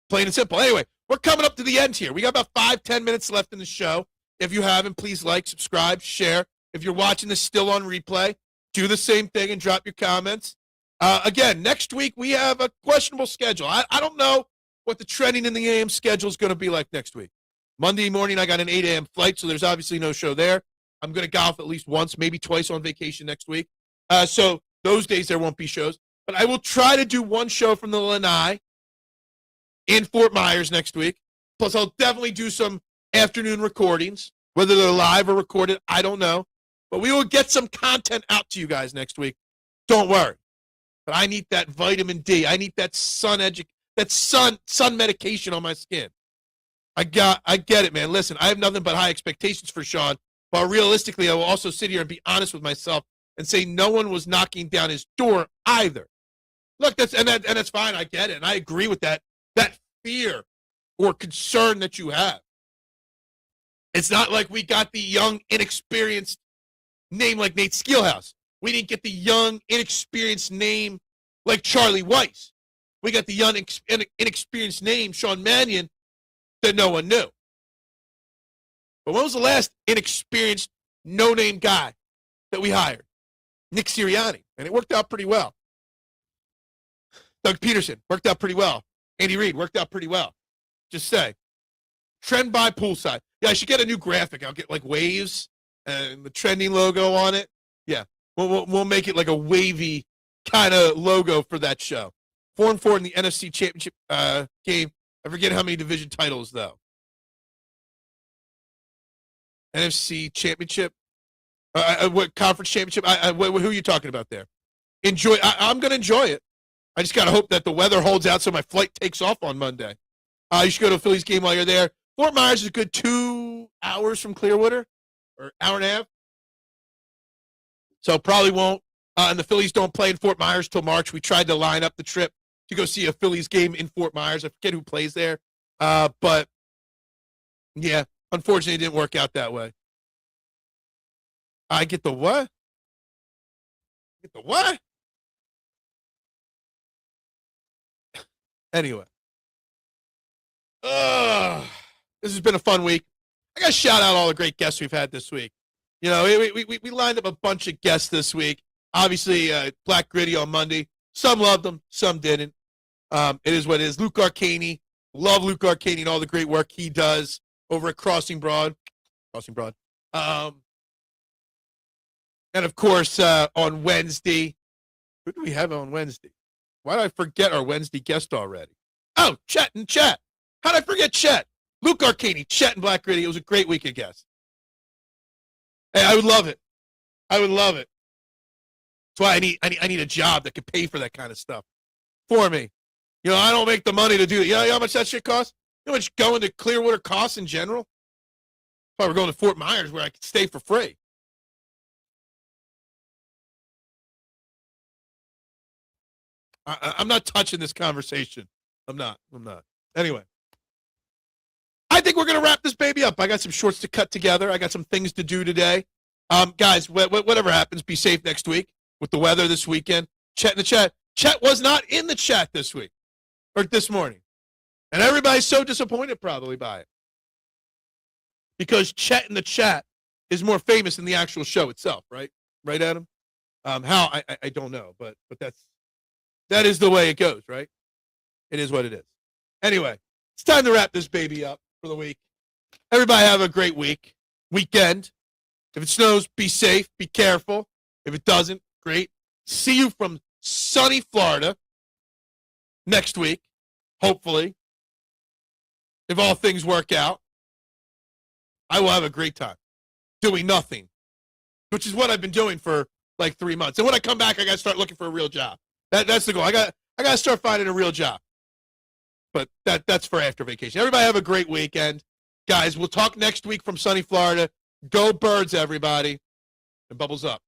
A: Plain and simple. Anyway, we're coming up to the end here. We got about 5-10 minutes left in the show. If you haven't, please like, subscribe, share. If you're watching this still on replay, do the same thing and drop your comments. Again, next week we have a questionable schedule. I don't know what the trending in the AM schedule is going to be like next week. Monday morning, I got an 8 a.m. flight, so there's obviously no show there. I'm going to golf at least once, maybe twice on vacation next week. So those days there won't be shows. But I will try to do one show from the Lanai in Fort Myers next week. Plus, I'll definitely do some afternoon recordings. Whether they're live or recorded, I don't know. But we will get some content out to you guys next week. Don't worry. But I need that vitamin D. I need that sun medication on my skin. I get it, man. Listen, I have nothing but high expectations for Sean. But realistically, I will also sit here and be honest with myself and say no one was knocking down his door either. Look, that's fine. I get it, and I agree with that. That fear or concern that you have. It's not like we got the young, inexperienced name like Nate Skillhouse. We didn't get the young, inexperienced name like Charlie Weiss. We got the young, inexperienced name, Sean Mannion, that no one knew. But when was the last inexperienced, no-name guy that we hired? Nick Sirianni, and it worked out pretty well. Doug Peterson worked out pretty well. Andy Reid worked out pretty well. Just say. Trend by poolside. Yeah, I should get a new graphic. I'll get like waves and the trending logo on it. Yeah, we'll make it like a wavy kind of logo for that show. 4-4 in the NFC Championship game. I forget how many division titles though. NFC Championship. What conference championship? Who are you talking about there? Enjoy. I'm going to enjoy it. I just got to hope that the weather holds out so my flight takes off on Monday. You should go to a Phillies game while you're there. Fort Myers is a good 2 hours from Clearwater, or hour and a half. So probably won't. And the Phillies don't play in Fort Myers till March. We tried to line up the trip to go see a Phillies game in Fort Myers. I forget who plays there. But, yeah, unfortunately, it didn't work out that way. I get the what? Get the what? Anyway. This has been a fun week. I got to shout out all the great guests we've had this week. You know, we lined up a bunch of guests this week. Obviously, Black Gritty on Monday. Some loved him, some didn't. It is what it is. Luke Arcaney. Love Luke Arcaney and all the great work he does over at Crossing Broad. And, of course, on Wednesday. Who do we have on Wednesday? Why did I forget our Wednesday guest already? Oh, Chet and Chet. How did I forget Chet? Luke Arcaney, Chet and Black Gritty. It was a great weekend guest. Hey, I would love it. I would love it. That's why I need a job that could pay for that kind of stuff for me. You know, I don't make the money to do it. You know how much that shit costs? You know how much going to Clearwater costs in general? Why we're going to Fort Myers where I could stay for free. I'm not touching this conversation. I'm not. Anyway. I think we're going to wrap this baby up. I got some shorts to cut together. I got some things to do today. Guys, whatever happens, be safe next week with the weather this weekend. Chet in the chat. Chet was not in the chat this week or this morning. And everybody's so disappointed probably by it. Because Chet in the chat is more famous than the actual show itself, right? Right, Adam? How? I don't know, but that is the way it goes, right? It is what it is. Anyway, it's time to wrap this baby up for the week. Everybody have a great weekend. If it snows, be safe, be careful. If it doesn't, great. See you from sunny Florida next week, hopefully. If all things work out, I will have a great time doing nothing, which is what I've been doing for like 3 months. And when I come back, I got to start looking for a real job. That's the goal. I got to start finding a real job. But that's for after vacation. Everybody have a great weekend. Guys, we'll talk next week from sunny Florida. Go Birds, everybody. And bubbles up.